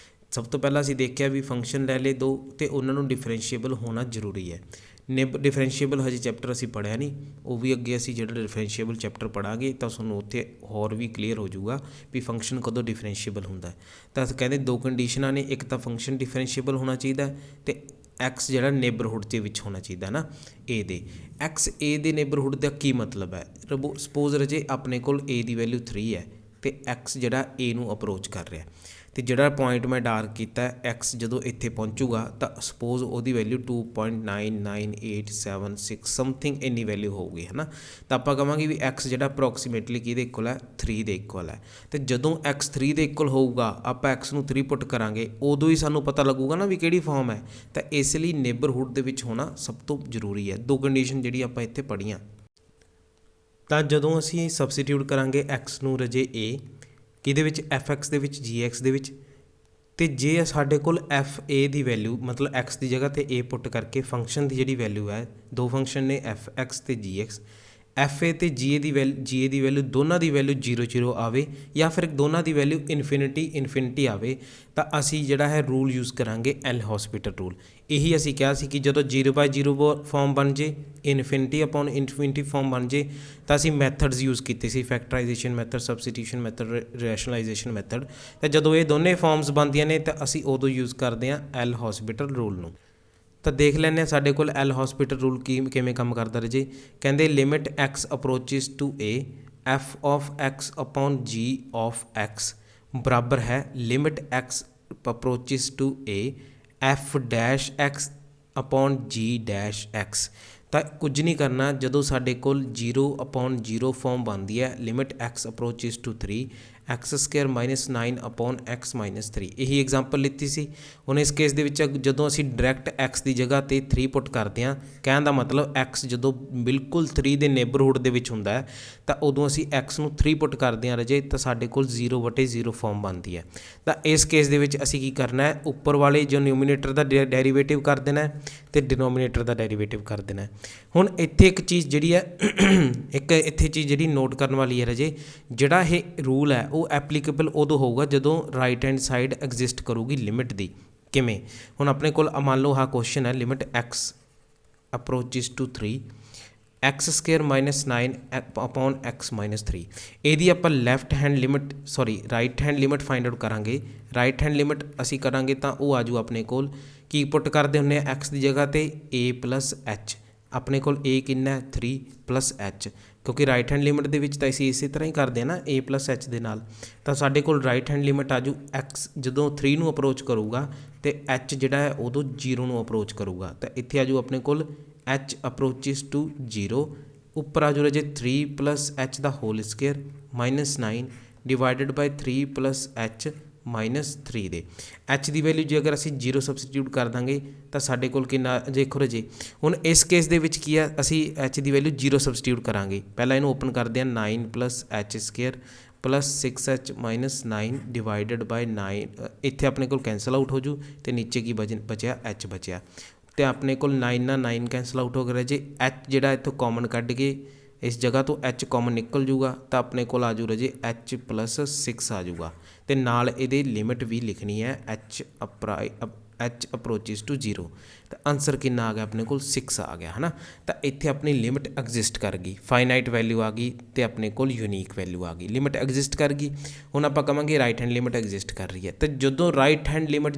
A: ਸਭ ਤੋਂ ਪਹਿਲਾਂ ਅਸੀਂ ਦੇਖਿਆ ਵੀ ਫੰਕਸ਼ਨ ਲੈ ਲਏ ਦੋ ਅਤੇ ਉਹਨਾਂ ਨੂੰ ਡਿਫਰੈਂਸ਼ੀਏਬਲ ਹੋਣਾ ਜ਼ਰੂਰੀ ਹੈ। ਡਿਫਰੈਂਸ਼ੀਏਬਲ ਹਜੇ ਚੈਪਟਰ ਅਸੀਂ ਪੜ੍ਹਿਆ ਨਹੀਂ, ਉਹ ਵੀ ਅੱਗੇ ਅਸੀਂ ਜਿਹੜਾ ਡਿਫਰੈਂਸ਼ੀਏਬਲ ਚੈਪਟਰ ਪੜ੍ਹਾਂਗੇ ਤਾਂ ਤੁਹਾਨੂੰ ਉੱਥੇ ਹੋਰ ਵੀ ਕਲੀਅਰ ਹੋ ਜਾਊਗਾ ਵੀ ਫੰਕਸ਼ਨ ਕਦੋਂ ਡਿਫਰੈਂਸ਼ੀਏਬਲ ਹੁੰਦਾ। ਤਾਂ ਕਹਿੰਦੇ ਦੋ ਕੰਡੀਸ਼ਨਾਂ ਨੇ, ਇੱਕ ਤਾਂ ਫੰਕਸ਼ਨ ਡਿਫਰੈਂਸ਼ੀਏਬਲ ਹੋਣਾ ਚਾਹੀਦਾ ਅਤੇ ਐਕਸ ਜਿਹੜਾ ਨੇਬਰਹੁੱਡ ਦੇ ਵਿੱਚ ਹੋਣਾ ਚਾਹੀਦਾ ਨਾ ਏ ਦੇ। ਐਕਸ ਏ ਦੇ ਨੇਬਰਹੁੱਡ ਦਾ ਕੀ ਮਤਲਬ ਹੈ? ਸਪੋਜ਼ ਰਾਜੇ ਆਪਣੇ ਕੋਲ ਏ ਦੀ ਵੈਲਿਊ 3 ਹੈ ਅਤੇ ਐਕਸ ਜਿਹੜਾ ਏ ਨੂੰ ਅਪਰੋਚ ਕਰ ਰਿਹਾ, ਅਤੇ ਜਿਹੜਾ ਪੁਆਇੰਟ ਮੈਂ ਡਾਰਕ ਕੀਤਾ ਐਕਸ ਜਦੋਂ ਇੱਥੇ ਪਹੁੰਚੂਗਾ ਤਾਂ ਸਪੋਜ਼ ਉਹਦੀ ਵੈਲਿਊ 2.99876 ਸਮਥਿੰਗ ਇੰਨੀ ਵੈਲਿਊ ਹੋਊਗੀ, ਹੈ ਨਾ। ਤਾਂ ਆਪਾਂ ਕਹਾਂਗੇ ਵੀ ਐਕਸ ਜਿਹੜਾ ਅਪਰੋਕਸੀਮੇਟਲੀ ਕਿਹਦੇ ਇਕੁਅਲ ਹੈ? 3 ਦੇ ਇਕੁਅਲ ਹੈ। ਅਤੇ ਜਦੋਂ ਐਕਸ 3 ਦੇ ਇਕੁਅਲ ਹੋਊਗਾ ਆਪਾਂ ਐਕਸ ਨੂੰ 3 ਪੁੱਟ ਕਰਾਂਗੇ, ਉਦੋਂ ਹੀ ਸਾਨੂੰ ਪਤਾ ਲੱਗੂਗਾ ਨਾ ਵੀ ਕਿਹੜੀ ਫਾਰਮ ਹੈ। ਤਾਂ ਇਸ ਲਈ ਨੇਬਰਹੁੱਡ ਦੇ ਵਿੱਚ ਹੋਣਾ ਸਭ ਤੋਂ ਜ਼ਰੂਰੀ ਹੈ। ਦੋ ਕੰਡੀਸ਼ਨ ਜਿਹੜੀ ਆਪਾਂ ਇੱਥੇ ਪੜ੍ਹੀਆਂ। ਤਾਂ ਜਦੋਂ ਅਸੀਂ ਸਬਸਟੀਟਿਊਟ ਕਰਾਂਗੇ ਐਕਸ ਨੂੰ ਰਾਜੇ ਏ ਕਿਹਦੇ ਵਿੱਚ? f(x) ਦੇ ਵਿੱਚ, g(x) ਦੇ ਵਿੱਚ। ਅਤੇ ਜੇ ਸਾਡੇ ਕੋਲ ਐਫ ਏ ਦੀ ਵੈਲਿਊ ਮਤਲਬ ਐਕਸ ਦੀ ਜਗ੍ਹਾ 'ਤੇ ਏ ਪੁੱਟ ਕਰਕੇ ਫੰਕਸ਼ਨ ਦੀ ਜਿਹੜੀ ਵੈਲਿਊ ਹੈ, ਦੋ ਫੰਕਸ਼ਨ ਨੇ f(x) ਅਤੇ g(x), ਐਫ ਏ ਅਤੇ ਜੀ ਏ ਦੀ ਵੈਲਿਊ ਦੋਨਾਂ ਦੀ ਵੈਲਿਊ 0 ਆਵੇ ਜਾਂ ਫਿਰ ਦੋਨਾਂ ਦੀ ਵੈਲਿਊ ਇਨਫਿਨਿਟੀ ਆਵੇ, ਤਾਂ ਅਸੀਂ ਜਿਹੜਾ ਹੈ ਰੂਲ ਯੂਜ਼ ਕਰਾਂਗੇ ਐਲ ਹੌਸਪੀਟਲ ਰੂਲ। ਇਹੀ ਅਸੀਂ ਕਿਹਾ ਸੀ ਕਿ ਜਦੋਂ 0/0 ਫਾਰਮ ਬਣ ਜੇ, ਇਨਫਿਨਿਟੀ ਫਾਰਮ ਬਣ ਜੇ, ਤਾਂ ਅਸੀਂ ਮੈਥਡਸ ਯੂਜ਼ ਕੀਤੇ ਸੀ, factorisation method, substitution method, rationalisation method. ਤਾਂ ਜਦੋਂ ਇਹ ਦੋਨੇ ਫਾਰਮਸ ਬਣਦੀਆਂ ਨੇ ਤਾਂ ਅਸੀਂ ਉਦੋਂ ਯੂਜ਼ ਕਰਦੇ ਹਾਂ ਐਲ ਹੌਸਪੀਟਲ ਰੂਲ ਨੂੰ। ਤਾਂ ਦੇਖ ਲੈਂਦੇ ਹਾਂ ਸਾਡੇ ਕੋਲ ਐਲ ਹੌਸਪੀਟਲ ਰੂਲ ਕਿਵੇਂ ਕੰਮ ਕਰਦਾ ਰਾਜੇ। ਕਹਿੰਦੇ limit x approaches to a f of x upon g of x ਬਰਾਬਰ ਹੈ limit x approaches to a f dash x upon g dash x. ਤਾਂ ਕੁਝ ਨਹੀਂ ਕਰਨਾ, ਜਦੋਂ ਸਾਡੇ ਕੋਲ 0/0 ਫਾਰਮ ਬਣਦੀ ਹੈ limit x approaches to 3 x² - 9 upon x - 3। ਇਹੀ ਐਗਜ਼ਾਮਪਲ ਲਿੱਤੀ ਸੀ। ਹੁਣ ਇਸ ਕੇਸ ਦੇ ਵਿੱਚ ਜਦੋਂ ਅਸੀਂ ਡਾਇਰੈਕਟ x ਦੀ ਜਗ੍ਹਾ 'ਤੇ 3 ਪੁੱਟ ਕਰਦੇ ਹਾਂ, ਕਹਿਣ ਦਾ ਮਤਲਬ x ਜਦੋਂ ਬਿਲਕੁਲ 3 ਦੇ ਨੇਬਰਹੁੱਡ ਦੇ ਵਿੱਚ ਹੁੰਦਾ ਹੈ ਤਾਂ ਉਦੋਂ ਅਸੀਂ x ਨੂੰ 3 ਪੁੱਟ ਕਰਦੇ ਹਾਂ ਰਾਜੇ, ਤਾਂ ਸਾਡੇ ਕੋਲ 0/0 ਫਾਰਮ ਬਣਦੀ ਹੈ। ਤਾਂ ਇਸ ਕੇਸ ਦੇ ਵਿੱਚ ਅਸੀਂ ਕੀ ਕਰਨਾ ਹੈ? ਉੱਪਰ ਵਾਲੇ ਜੋ ਨਿਊਮੀਨੇਟਰ ਦਾ ਡੈਰੀਵੇਟਿਵ ਕਰ ਦੇਣਾ ਅਤੇ ਡਿਨੋਮੀਨੇਟਰ ਦਾ ਡੈਰੀਵੇਟਿਵ ਕਰ ਦੇਣਾ। ਹੁਣ ਇੱਥੇ ਇੱਕ ਚੀਜ਼ ਜਿਹੜੀ ਹੈ ਇੱਥੇ ਚੀਜ਼ ਜਿਹੜੀ ਨੋਟ ਕਰਨ ਵਾਲੀ ਹੈ ਰਾਜੇ, ਜਿਹੜਾ ਇਹ ਰੂਲ ਹੈ ਉਹ ਐਪਲੀਕੇਬਲ ਉਦੋਂ ਹੋਊਗਾ ਜਦੋਂ ਰਾਈਟ ਹੈਂਡ ਸਾਈਡ ਐਗਜ਼ਿਸਟ ਕਰੂਗੀ ਲਿਮਿਟ ਦੀ। ਕਿਵੇਂ? ਹੁਣ ਆਪਣੇ ਕੋਲ ਮੰਨ ਲਓ ਆਹ ਕੁਐਸਚਨ ਹੈ limit x approaches to 3 x² - 9 upon x - 3। ਇਹਦੀ ਆਪਾਂ right hand limit find out ਕਰਾਂਗੇ। ਰਾਈਟ ਹੈਂਡ ਲਿਮਿਟ ਅਸੀਂ ਕਰਾਂਗੇ ਤਾਂ ਉਹ ਆ ਜਾਊ ਆਪਣੇ ਕੋਲ, ਕੀ ਪੁੱਟ ਕਰਦੇ ਹੁੰਦੇ ਆ x ਦੀ ਜਗ੍ਹਾ 'ਤੇ a + h। ਆਪਣੇ ਕੋਲ a ਕਿੰਨਾ ਹੈ? 3 + h, ਕਿਉਂਕਿ ਰਾਈਟ ਹੈਂਡ ਲਿਮਿਟ ਦੇ ਵਿੱਚ ਤਾਂ ਅਸੀਂ ਇਸੇ ਤਰ੍ਹਾਂ ਹੀ ਕਰਦੇ ਹਾਂ ਨਾ a + h ਦੇ ਨਾਲ। ਤਾਂ ਸਾਡੇ ਕੋਲ ਰਾਈਟ ਹੈਂਡ ਲਿਮਿਟ ਆ ਜੂ x ਜਦੋਂ 3 ਨੂੰ ਅਪਰੋਚ ਕਰੂਗਾ ਅਤੇ h ਜਿਹੜਾ ਹੈ ਉਦੋਂ 0 ਨੂੰ ਅਪਰੋਚ ਕਰੂਗਾ। ਤਾਂ ਇੱਥੇ ਆ ਜੂ ਆਪਣੇ ਕੋਲ h ਅਪਰੋਚਿਸ ਟੂ 0, ਉੱਪਰ ਆ ਜੂ ਜੇ 3 + h ਦਾ whole square -9 divided by 3 + h -3 ਦੇ। h ਦੀ ਵੈਲਿਊ ਜੇ ਅਗਰ ਅਸੀਂ 0 ਸਬਸਟੀਟਿਊਟ ਕਰ ਦਾਂਗੇ ਤਾਂ ਸਾਡੇ ਕੋਲ ਕਿੰਨਾ ਦੇਖੋ ਰਾਜੇ। ਹੁਣ ਇਸ ਕੇਸ ਦੇ ਵਿੱਚ ਕੀ ਆ, ਅਸੀਂ h ਦੀ ਵੈਲਿਊ 0 ਸਬਸਟੀਟਿਊਟ ਕਰਾਂਗੇ। ਪਹਿਲਾਂ ਇਹਨੂੰ ਓਪਨ ਕਰਦੇ ਹਾਂ 9 + h² + 6h - 9 ਡਿਵਾਈਡਡ ਬਾਈ 9। ਇੱਥੇ ਆਪਣੇ ਕੋਲ ਕੈਂਸਲ ਆਊਟ ਹੋ ਜੂ ਅਤੇ ਨੀਚੇ ਕੀ ਬਚਿਆ? h ਬਚਿਆ। ਅਤੇ ਆਪਣੇ ਕੋਲ 9 ਨਾਲ 9 ਕੈਂਸਲ ਆਊਟ ਹੋ ਗਿਆ ਰਾਜੇ। h ਜਿਹੜਾ ਇੱਥੋਂ ਕਾਮਨ ਕੱਢ ਕੇ ਇਸ ਜਗ੍ਹਾ ਤੋਂ h ਕਾਮਨ ਨਿਕਲ ਜੂਗਾ ਤਾਂ ਆਪਣੇ ਕੋਲ ਆ ਜੂ ਰਾਜੇ h + 6 ਆ ਜੂਗਾ। ਅਤੇ ਨਾਲ ਇਹਦੇ ਲਿਮਿਟ ਵੀ ਲਿਖਣੀ ਹੈ h एच अप्रोचिज टू 0 तो आंसर कितना आ गया अपने को 6 आ गया है ना। तो इत्थे अपनी लिमिट एग्जिस्ट कर गई, फाइनाइट वैल्यू आ गई तो अपने को यूनीक वैल्यू आ गई, लिमिट एग्जिस्ट कर गई। हुण आपां कहांगे राइट हैंड लिमिट एग्जिस्ट कर रही है, तो जदों राइट हैंड लिमिट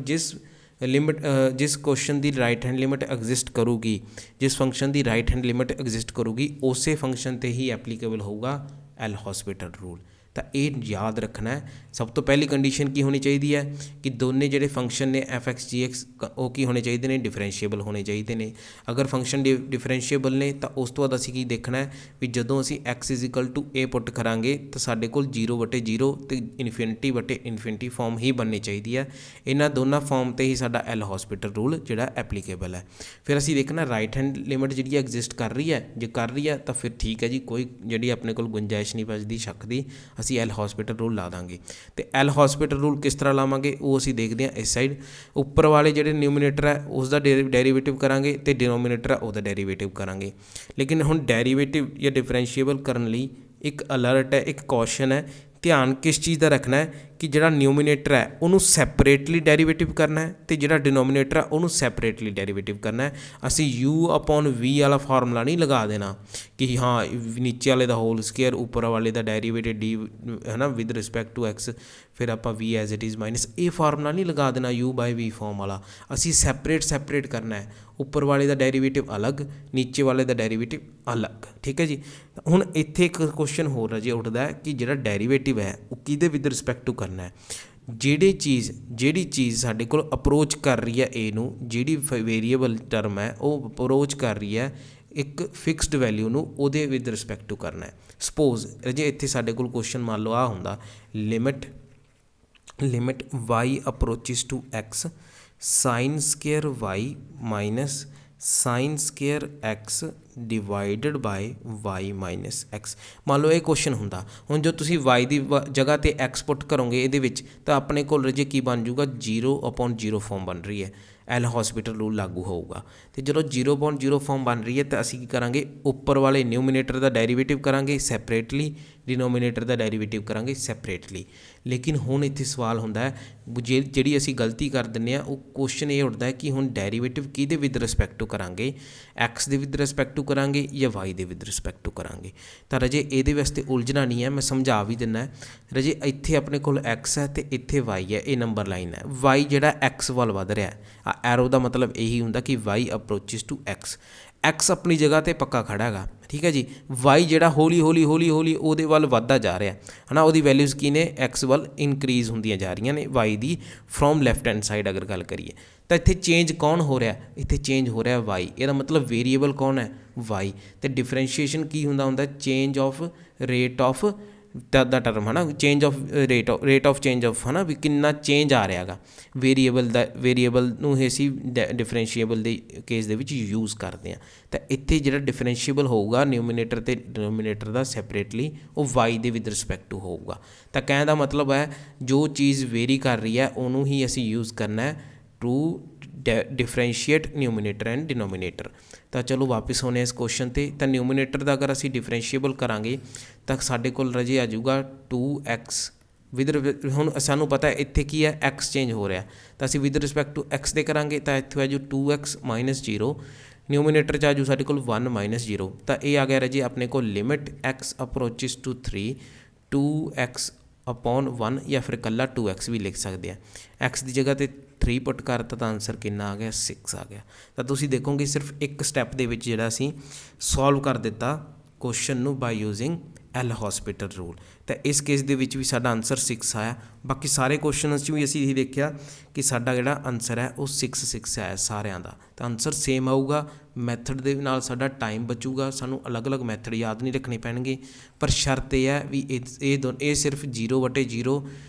A: जिस क्वेश्चन की राइट हैंड लिमिट एग्जिस्ट करूगी, जिस फंक्शन की राइट हैंड लिमिट एग्जिस्ट करूगी, उस फंक्शन ते ही एप्लीकेबल होगा एल हॉस्पिटल रूल। तो ये याद रखना है। सब तो पहली कंडीशन की होनी चाहिए है कि दोने जोड़े फंक्शन ने एफ एक्स जी एक्स वो की होने चाहिए ने, डिफरेंशिएबल होने चाहिए ने। अगर फंक्शन डिफरेंशिएबल ने तो उस तो बाद असीं की देखना है भी जदों असीं x is equal to a put करांगे तो साडे कोल 0/0 तो इनफिनिटी फॉर्म ही बननी चाहिए है। इन्हां दोनों फॉर्म ते ही साडा एल हॉस्पिटल रूल जिहड़ा एप्लीकेबल है। फिर असीं देखना राइट हैंड लिमिट जिहड़ी एग्जिस्ट कर रही है, जे कर रही है तो फिर ठीक है जी, कोई जिहड़ी अपने कोल गुंजाइश नहीं बचदी शक दी, असीं एल हॉस्पिटल रूल ला देंगे। तो एल हॉस्पिटल रूल किस तरह लावांगे वो असीं देखते हैं। इस साइड उपर वाले जिहड़े न्यूमिनेटर है उसका डेरीवेटिव करांगे तो डिनोमिनेटर है उसका डेरीवेटिव करांगे। लेकिन हुण डेरीवेटिव या डिफरेंशिएबल करने लई एक अलर्ट है, एक कॉशन है, ध्यान किस चीज़ का रखना है कि जिहड़ा न्यूमिनेटर है उन्होंने सैपरेटली डेरीवेटिव करना है तो जिहड़ा डिनोमिनेटर है उन्होंने सैपरेटली डेरीवेटिव करना है। असी u/v वाला फार्मूला नहीं लगा देना कि हाँ नीचे वाले का होल स्केयर ऊपर वाले का डेरीवेटिव डी है ना विद रिस्पैक्ट टू एक्स, फिर आप v as it is minus, ये फार्मूला नहीं लगा देना u/v फॉर्म वाला। असी सैपरेट करना है, उपर वाले का डेरीवेटिव अलग, नीचे वाले का डेरीवेटिव अलग। ठीक है जी। हुण इत्थे एक क्वेश्चन होर अजे उठदा है कि जिहड़ा डेरीवेटिव है वो किहदे विद रिस्पैक्ट टू करना है। ਜਿਹੜੀ चीज़ साडे कोल अप्रोच कर रही है ए नूं, जिहड़ी वेरीएबल टर्म है वो अप्रोच कर रही है एक फिक्सड वैल्यू नूं, ਉਹਦੇ विद रिस्पैक्ट टू करना है। सपोज जे इत्थे साडे कोल क्वेश्चन मान लो आ हुंदा limit y approaches to x sine square y minus sine square x divided by y minus x। मान लो ये क्वेश्चन हुंदा, हुण जो तुसीं y की जगह ते x पुट करोगे ये विच तो अपने कोल रजे की बन जूगा 0/0 फॉर्म बन रही है, एल हॉस्पिटल रूल लागू होगा। तो जो 0/0 फॉर्म बन रही है तो असीं की करांगे उपर वाले न्यूमिनेटर का डेरीवेटिव करांगे सैपरेटली, डिनोमिनेटर का डेरीवेटिव करांगे सैपरेटली। लेकिन हुण इत्थे सवाल हुंदा है जिहड़ी असीं गलती कर दिंदे आ, वो क्वेश्चन ये उठदा है कि हुण डेरीवेटिव किहदे विद रिस्पैक्ट टू करांगे, एक्स दे विद रिस्पैक्ट टू करांगे या वाई दे विद रिस्पैक्ट टू करांगे। तो रजे इहदे वास्ते उलझना नहीं है, मैं समझा भी दिना है। रजे इत्थे अपने कोल एक्स है तो इत्थे वाई है, ये नंबर लाइन है। वाई जिहड़ा एक्स वाल वध रहा है, एरो का मतलब यही हुंदा कि y approaches to x, x अपनी जगह ते पक्का खड़ा है। ठीक है जी। वाई जिहड़ा हौली हौली उहदे वल वधदा जा रहा है ना, उहदी वैल्यूज़ की ने एक्स वल इनक्रीज़ हुंदियां जा रही ने वाई दी फ्रॉम लैफ्ट हैंड साइड अगर गल करिए तो इत्थे चेंज कौन हो रहा है, इत्थे चेंज हो रहा है वाई, ਇਹਦਾ मतलब वेरीएबल कौन है वाई। तो डिफरेंशिएशन की हुंदा change of rate of the term है ना, change of rate of change of है ना भी कितना चेंज आ रहा है वेरीएबल नूं असीं डिफरेंशिएबल के केस दे विच यूज़ करते हैं। तो इत्थे जिहड़ा डिफरेंशिएबल होगा न्यूमिनेटर ते डिनोमिनेटर का सैपरेटली वो वाई दे विद रिस्पैक्ट टू होगा। तो कहने का मतलब है जो चीज़ वेरी कर रही है उन्हों ही असीं यूज़ करना है to differentiate numerator and denominator. तो चलो वापस होने इस क्वेश्चन ते। तो न्यूमिनेटर का अगर असीं डिफरेंशिएबल करांगे तो साडे कोल रजे आ जाऊगा 2x विद हुण सानूं पता है इत्थे की है x चेंज हो रहा, तो असीं विद रिस्पैक्ट टू x दे करांगे तो इत्थे आ जाऊ 2x माइनस 0, न्यूमिनेटर च आ जाऊ साडे कोल 1 माइनस 0। तो ये आ गया रजे अपने को limit x approaches to 3 2x upon 1 या फिर कल्ला 2x भी लिख सकते हैं। x की जगह पर 3 पुट करता तो आंसर कितना आ गया 6 आ गया। तो तुसीं देखोगे सिर्फ एक स्टैप दे विच जिहड़ा असीं सॉल्व कर दिता क्वेश्चन नूं by using L hospital rule. तो इस केस दे विच भी साडा आंसर 6 आया। बाकी सारे क्वेश्चन भी असीं यही देखिया कि साडा जिहड़ा आंसर है वो 6 आया सारिਆਂ ਦਾ। तो आंसर सेम आऊगा, मैथड दे नाल साडा टाइम बचूगा, सानूं अलग अलग मैथड याद नहीं रखने पैणगे। पर शर्त यह है भी ये सिर्फ 0/0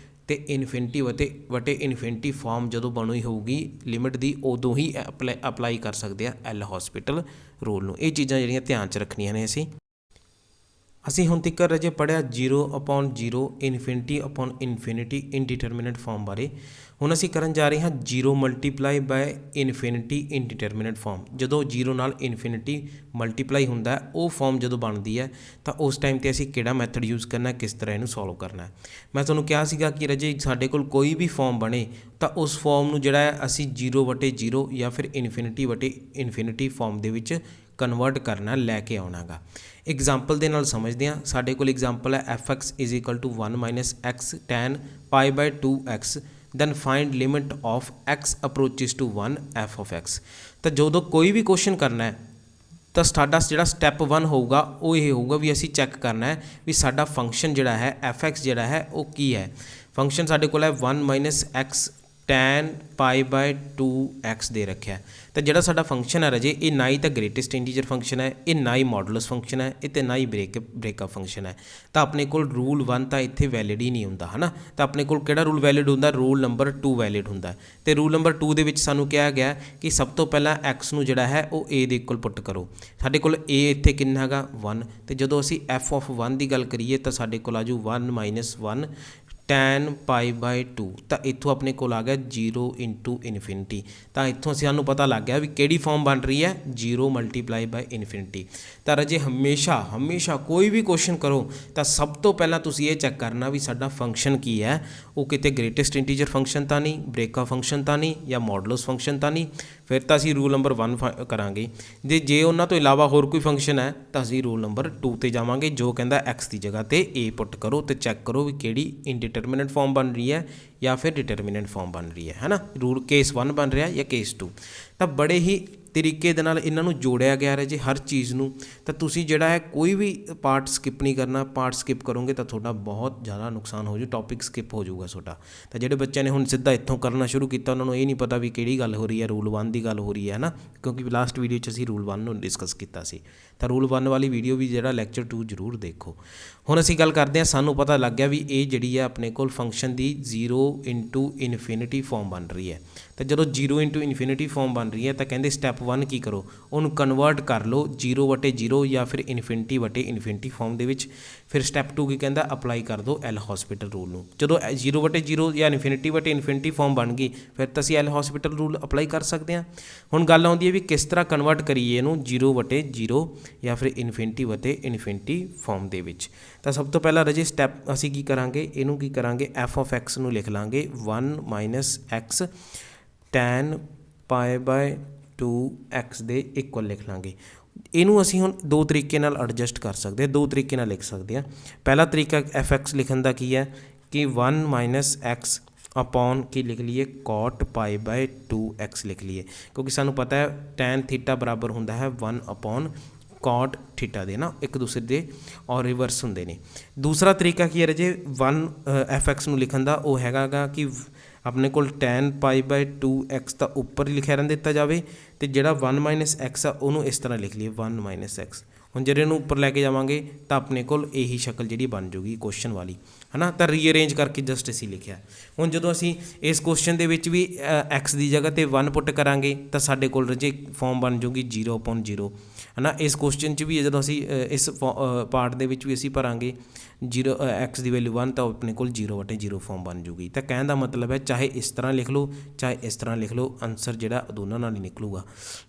A: तो इनफिनिटी वटे इनफिनिटी फॉर्म जो बनी होगी लिमिट की उदों ही अपलाई कर सकते हैं एल हॉस्पिटल रूल नूं। ये चीज़ां जिहड़ियां ध्यान च रखनियां ने असीं। ਅਸੀਂ ਹੁਣ ਤੱਕ ਰਾਜੇ ਪੜ੍ਹਿਆ 0/0 ਇਨਫਿਨਿਟੀ ਅਪੋਨ ਇਨਫਿਨਿਟੀ ਇਨਡਿਟਰਮੀਨੇਟ ਫਾਰਮ ਬਾਰੇ। ਹੁਣ ਅਸੀਂ ਕਰਨ ਜਾ ਰਹੇ ਹਾਂ 0 ਮਲਟੀਪਲਾਈ ਬਾਏ ਇਨਫਿਨਿਟੀ ਇਨਡਿਟਰਮੀਨੇਟ ਫਾਰਮ। ਜਦੋਂ 0 ਨਾਲ ਇਨਫਿਨਿਟੀ ਮਲਟੀਪਲਾਈ ਹੁੰਦਾ ਉਹ ਫਾਰਮ ਜਦੋਂ ਬਣਦੀ ਹੈ ਤਾਂ ਉਸ ਟਾਈਮ 'ਤੇ ਅਸੀਂ ਕਿਹੜਾ ਮੈਥਡ ਯੂਜ਼ ਕਰਨਾ, ਕਿਸ ਤਰ੍ਹਾਂ ਇਹਨੂੰ ਸੋਲਵ ਕਰਨਾ। ਮੈਂ ਤੁਹਾਨੂੰ ਕਿਹਾ ਸੀਗਾ ਕਿ ਰਾਜੇ ਸਾਡੇ ਕੋਲ ਕੋਈ ਵੀ ਫਾਰਮ ਬਣੇ ਤਾਂ ਉਸ ਫਾਰਮ ਨੂੰ ਜਿਹੜਾ ਹੈ ਅਸੀਂ 0/0 ਜਾਂ ਫਿਰ ਇਨਫਿਨਿਟੀ ਫਾਰਮ ਦੇ ਵਿੱਚ ਕਨਵਰਟ ਕਰਨਾ, ਲੈ ਕੇ ਆਉਣਾ ਗਾ। एग्जाम्पल ਦੇ ਨਾਲ ਸਮਝਦੇ ਹਾਂ। ਸਾਡੇ ਕੋਲ एग्जाम्पल ਹੈ f(x) = 1 - x tan π/2x then find limit of x approaches to 1 f of x। ਤਾਂ ਜਦੋਂ ਕੋਈ ਵੀ ਕੁਐਸਚਨ ਕਰਨਾ ਹੈ ਤਾਂ ਸਾਡਾ ਜਿਹੜਾ ਸਟੈਪ 1 ਹੋਊਗਾ ਉਹ ਇਹ ਹੋਊਗਾ ਵੀ ਅਸੀਂ ਚੈੱਕ ਕਰਨਾ ਹੈ ਵੀ ਸਾਡਾ ਫੰਕਸ਼ਨ ਜਿਹੜਾ ਹੈ f(x) ਜਿਹੜਾ ਹੈ ਉਹ ਕੀ ਹੈ। ਫੰਕਸ਼ਨ ਸਾਡੇ ਕੋਲ ਹੈ 1 - x tan π/2x ਦੇ ਰੱਖਿਆ। ਤਾਂ ਜਿਹੜਾ ਸਾਡਾ ਫੰਕਸ਼ਨ ਹੈ ਰਾਜੇ ਇਹ ਨਾ ਹੀ ਤਾਂ ਗ੍ਰੇਟੈਸਟ ਇੰਟੀਜਰ ਫੰਕਸ਼ਨ ਹੈ, ਇਹ ਨਾ ਹੀ ਮੋਡੂਲਸ ਫੰਕਸ਼ਨ ਹੈ, ਇਹ ਤੇ ਨਾ ਹੀ ਬ੍ਰੇਕਅਪ ਫੰਕਸ਼ਨ ਹੈ। ਤਾਂ ਆਪਣੇ ਕੋਲ ਰੂਲ 1 ਤਾਂ ਇੱਥੇ ਵੈਲਿਡ ਹੀ ਨਹੀਂ ਹੁੰਦਾ ਹੈ ਨਾ। ਤਾਂ ਆਪਣੇ ਕੋਲ ਕਿਹੜਾ ਰੂਲ ਵੈਲਿਡ ਹੁੰਦਾ, ਰੂਲ ਨੰਬਰ 2 ਵੈਲਿਡ ਹੁੰਦਾ। ਤੇ ਰੂਲ ਨੰਬਰ 2 ਦੇ ਵਿੱਚ ਸਾਨੂੰ ਕਿਹਾ ਗਿਆ ਕਿ ਸਭ ਤੋਂ ਪਹਿਲਾਂ x ਨੂੰ ਜਿਹੜਾ ਹੈ ਉਹ a ਦੇ ਇਕੁਅਲ ਪੁੱਟ ਕਰੋ। ਸਾਡੇ ਕੋਲ a ਇੱਥੇ ਕਿੰਨਾ ਹੈਗਾ 1, ਤੇ ਜਦੋਂ ਅਸੀਂ f of 1 ਦੀ ਗੱਲ ਕਰੀਏ ਤਾਂ ਸਾਡੇ ਕੋਲ ਆ ਜੂ 1 - 1 tan π/2। ਤਾਂ ਇੱਥੋਂ ਆਪਣੇ ਕੋਲ ਆ ਗਿਆ 0 × ਇਨਫਿਨਿਟੀ। ਤਾਂ ਇੱਥੋਂ ਸਾਨੂੰ ਪਤਾ ਲੱਗ ਗਿਆ ਵੀ ਕਿਹੜੀ ਫਾਰਮ ਬਣ ਰਹੀ ਹੈ 0 × ਇਨਫਿਨਿਟੀ। ਤਾਂ ਰਾਜੇ ਹਮੇਸ਼ਾ ਕੋਈ ਵੀ ਕੁਐਸਚਨ ਕਰੋ ਤਾਂ ਸਭ ਤੋਂ ਪਹਿਲਾਂ ਤੁਸੀਂ ਇਹ ਚੈੱਕ ਕਰਨਾ ਵੀ ਸਾਡਾ ਫੰਕਸ਼ਨ ਕੀ ਹੈ। ਉਹ ਕਿਤੇ ਗ੍ਰੇਟੈਸਟ ਇੰਟੀਜਰ ਫੰਕਸ਼ਨ ਤਾਂ ਨਹੀਂ, ਬ੍ਰੇਕਅਪ ਫੰਕਸ਼ਨ ਤਾਂ ਨਹੀਂ, ਜਾਂ ਮੋਡੂਲਸ ਫੰਕਸ਼ਨ ਤਾਂ ਨਹੀਂ। ਫਿਰ ਤਾਂ ਅਸੀਂ ਰੂਲ ਨੰਬਰ 1 ਕਰਾਂਗੇ। ਜੇ ਉਹਨਾਂ ਤੋਂ ਇਲਾਵਾ ਹੋਰ ਕੋਈ ਫੰਕਸ਼ਨ ਹੈ ਤਾਂ ਅਸੀਂ ਰੂਲ ਨੰਬਰ 2 ਤੇ ਜਾਵਾਂਗੇ, ਜੋ ਕਹਿੰਦਾ x ਦੀ ਜਗ੍ਹਾ 'ਤੇ a ਪੁੱਟ ਕਰੋ ਅਤੇ ਚੈੱਕ ਕਰੋ ਵੀ ਕਿਹੜੀ ਇਨਡਿਟਰਮੀਨੇਟ ਫਾਰਮ ਬਣ ਰਹੀ ਹੈ ਜਾਂ ਫਿਰ ਡਿਟਰਮੀਨੈਂਟ ਫਾਰਮ ਬਣ ਰਹੀ ਹੈ ਨਾ। ਰੂਲ ਕੇਸ 1 ਬਣ ਰਿਹਾ ਜਾਂ ਕੇਸ 2। ਤਾਂ ਬੜੇ ਹੀ ਤਰੀਕੇ ਦੇ ਨਾਲ ਇਹਨਾਂ ਨੂੰ ਜੋੜਿਆ ਗਿਆ ਹੈ ਜੀ ਹਰ ਚੀਜ਼ ਨੂੰ। ਤਾਂ ਤੁਸੀਂ ਜਿਹੜਾ ਹੈ ਕੋਈ ਵੀ ਪਾਰਟ ਸਕਿਪ ਨਹੀਂ ਕਰਨਾ। ਪਾਰਟ ਸਕਿਪ ਕਰੋਗੇ ਤਾਂ ਤੁਹਾਡਾ ਬਹੁਤ ਜ਼ਿਆਦਾ ਨੁਕਸਾਨ ਹੋ ਜੂ, ਟੌਪਿਕ ਸਕਿਪ ਹੋ ਜਾਊਗਾ ਤੁਹਾਡਾ। ਤਾਂ ਜਿਹੜੇ ਬੱਚਿਆਂ ਨੇ ਹੁਣ ਸਿੱਧਾ ਇੱਥੋਂ ਕਰਨਾ ਸ਼ੁਰੂ ਕੀਤਾ ਉਹਨਾਂ ਨੂੰ ਇਹ ਨਹੀਂ ਪਤਾ ਵੀ ਕਿਹੜੀ ਗੱਲ ਹੋ ਰਹੀ ਹੈ, ਰੂਲ 1 ਦੀ ਗੱਲ ਹੋ ਰਹੀ ਹੈ ਨਾ, ਕਿਉਂਕਿ ਲਾਸਟ ਵੀਡੀਓ 'ਚ ਅਸੀਂ ਰੂਲ 1 ਨੂੰ ਡਿਸਕਸ ਕੀਤਾ ਸੀ। ਤਾਂ ਰੂਲ 1 ਵਾਲੀ ਵੀਡੀਓ ਵੀ ਜਿਹੜਾ ਲੈਕਚਰ 2 ਜ਼ਰੂਰ ਦੇਖੋ। ਹੁਣ ਅਸੀਂ ਗੱਲ ਕਰਦੇ ਹਾਂ, ਸਾਨੂੰ ਪਤਾ ਲੱਗ ਗਿਆ ਵੀ ਇਹ ਜਿਹੜੀ ਹੈ ਆਪਣੇ ਕੋਲ ਫੰਕਸ਼ਨ ਦੀ 0 × ਇਨਫਿਨਿਟੀ ਫਾਰਮ ਬਣ ਰਹੀ ਹੈ। ਤਾਂ ਜਦੋਂ 0 × ਇਨਫਿਨਿਟੀ ਫਾਰਮ ਬਣ ਰਹੀ ਹੈ ਤਾਂ ਕਹਿੰਦੇ ਸਟੈਪ 1 ਕੀ ਕਰੋ, ਉਹਨੂੰ ਕਨਵਰਟ ਕਰ ਲਓ 0/0 ਜਾਂ ਫਿਰ ਇਨਫਿਨਿਟੀ ਫਾਰਮ ਦੇ ਵਿੱਚ। ਫਿਰ ਸਟੈਪ 2 ਕੀ ਕਹਿੰਦਾ, ਅਪਲਾਈ ਕਰ ਦਿਓ ਐਲ ਹੌਸਪੀਟਲ ਰੂਲ ਨੂੰ। ਜਦੋਂ 0/0 ਜਾਂ ਇਨਫਿਨਿਟੀ ਫਾਰਮ ਬਣ ਗਈ ਫਿਰ ਤਾਂ ਅਸੀਂ ਐਲ ਹੌਸਪੀਟਲ ਰੂਲ ਅਪਲਾਈ ਕਰ ਸਕਦੇ ਹਾਂ। ਹੁਣ ਗੱਲ ਆਉਂਦੀ ਹੈ ਵੀ ਕਿਸ ਤਰ੍ਹਾਂ ਕਨਵਰਟ ਕਰੀਏ ਇਹਨੂੰ 0/0 ਜਾਂ ਫਿਰ ਇਨਫਿਨਿਟੀ ਫਾਰਮ ਦੇ ਵਿੱਚ। ਤਾਂ ਸਭ ਤੋਂ ਪਹਿਲਾਂ ਰਾਜੇ ਸਟੈਪ ਅਸੀਂ ਕੀ ਕਰਾਂਗੇ, ਇਹਨੂੰ ਕੀ ਕਰਾਂਗੇ f of x ਨੂੰ ਲਿਖ ਲਾਂਗੇ 1 - x tan π/2x ਦੇ ਇਕੁਅਲ ਲਿਖ ਲਾਂਗੇ। ਇਹਨੂੰ ਅਸੀਂ ਹੁਣ ਦੋ ਤਰੀਕੇ ਨਾਲ ਐਡਜਸਟ ਕਰ ਸਕਦੇ ਹਾਂ, ਦੋ ਤਰੀਕੇ ਨਾਲ ਲਿਖ ਸਕਦੇ ਹਾਂ। ਪਹਿਲਾ ਤਰੀਕਾ f(x) ਲਿਖਣ ਦਾ ਕੀ ਹੈ ਕਿ 1 - x ਅਪੋਨ ਕੀ ਲਿਖ ਲਈਏ cot π/2x ਲਿਖ ਲਈਏ, ਕਿਉਂਕਿ ਸਾਨੂੰ ਪਤਾ ਹੈ tan θ ਬਰਾਬਰ ਹੁੰਦਾ ਹੈ 1 cot θ ਦੇ ਨਾ, ਇੱਕ ਦੂਸਰੇ ਦੇ ਔਰ ਰਿਵਰਸ ਹੁੰਦੇ ਨੇ। ਦੂਸਰਾ ਤਰੀਕਾ ਕੀ ਹੈ ਰਾਜੇ f(x) ਨੂੰ ਲਿਖਣ ਦਾ, ਉਹ ਹੈਗਾ ਗਾ ਕਿ ਆਪਣੇ ਕੋਲ tan π/2x ਤਾਂ ਉੱਪਰ ਹੀ ਲਿਖਿਆ ਰਹਿਣ ਦਿੱਤਾ ਜਾਵੇ ਅਤੇ ਜਿਹੜਾ 1 - x ਆ ਉਹਨੂੰ ਇਸ ਤਰ੍ਹਾਂ ਲਿਖ ਲਈਏ 1 - x। ਹੁਣ ਜਿਹੜੇ ਨੂੰ ਉੱਪਰ ਲੈ ਕੇ ਜਾਵਾਂਗੇ ਤਾਂ ਆਪਣੇ ਕੋਲ ਇਹੀ ਸ਼ਕਲ ਜਿਹੜੀ ਬਣ ਜੂਗੀ ਕੁਐਸਚਨ ਵਾਲੀ ਹੈ ਨਾ। ਤਾਂ ਰੀਅਰੇਂਜ ਕਰਕੇ ਜਸਟ ਅਸੀਂ ਲਿਖਿਆ। ਹੁਣ ਜਦੋਂ ਅਸੀਂ ਇਸ ਕੁਐਸਚਨ ਦੇ ਵਿੱਚ ਵੀ x ਦੀ ਜਗ੍ਹਾ 'ਤੇ 1 ਪੁੱਟ ਕਰਾਂਗੇ ਤਾਂ ਸਾਡੇ ਕੋਲ ਰਾਜੇ ਫਾਰਮ ਬਣ ਜੂਗੀ 0/0 ਹੈ ਨਾ। ਇਸ ਕੁਐਸਚਨ 'ਚ ਵੀ ਜਦੋਂ ਅਸੀਂ ਇਸ ਪਾਰਟ ਦੇ ਵਿੱਚ ਵੀ ਅਸੀਂ ਭਰਾਂਗੇ x ਦੀ ਵੈਲਿਊ 1 ਤਾਂ ਆਪਣੇ ਕੋਲ 0/0 ਫਾਰਮ ਬਣ ਜੂਗੀ। ਤਾਂ ਕਹਿਣ ਦਾ ਮਤਲਬ ਹੈ ਚਾਹੇ ਇਸ ਤਰ੍ਹਾਂ ਲਿਖ ਲਓ ਚਾਹੇ ਇਸ ਤਰ੍ਹਾਂ ਲਿਖ ਲਓ, ਆਨਸਰ ਜਿਹੜਾ ਦੋਨਾਂ ਨਾਲ ਹੀ ਨਿਕਲੂਗਾ।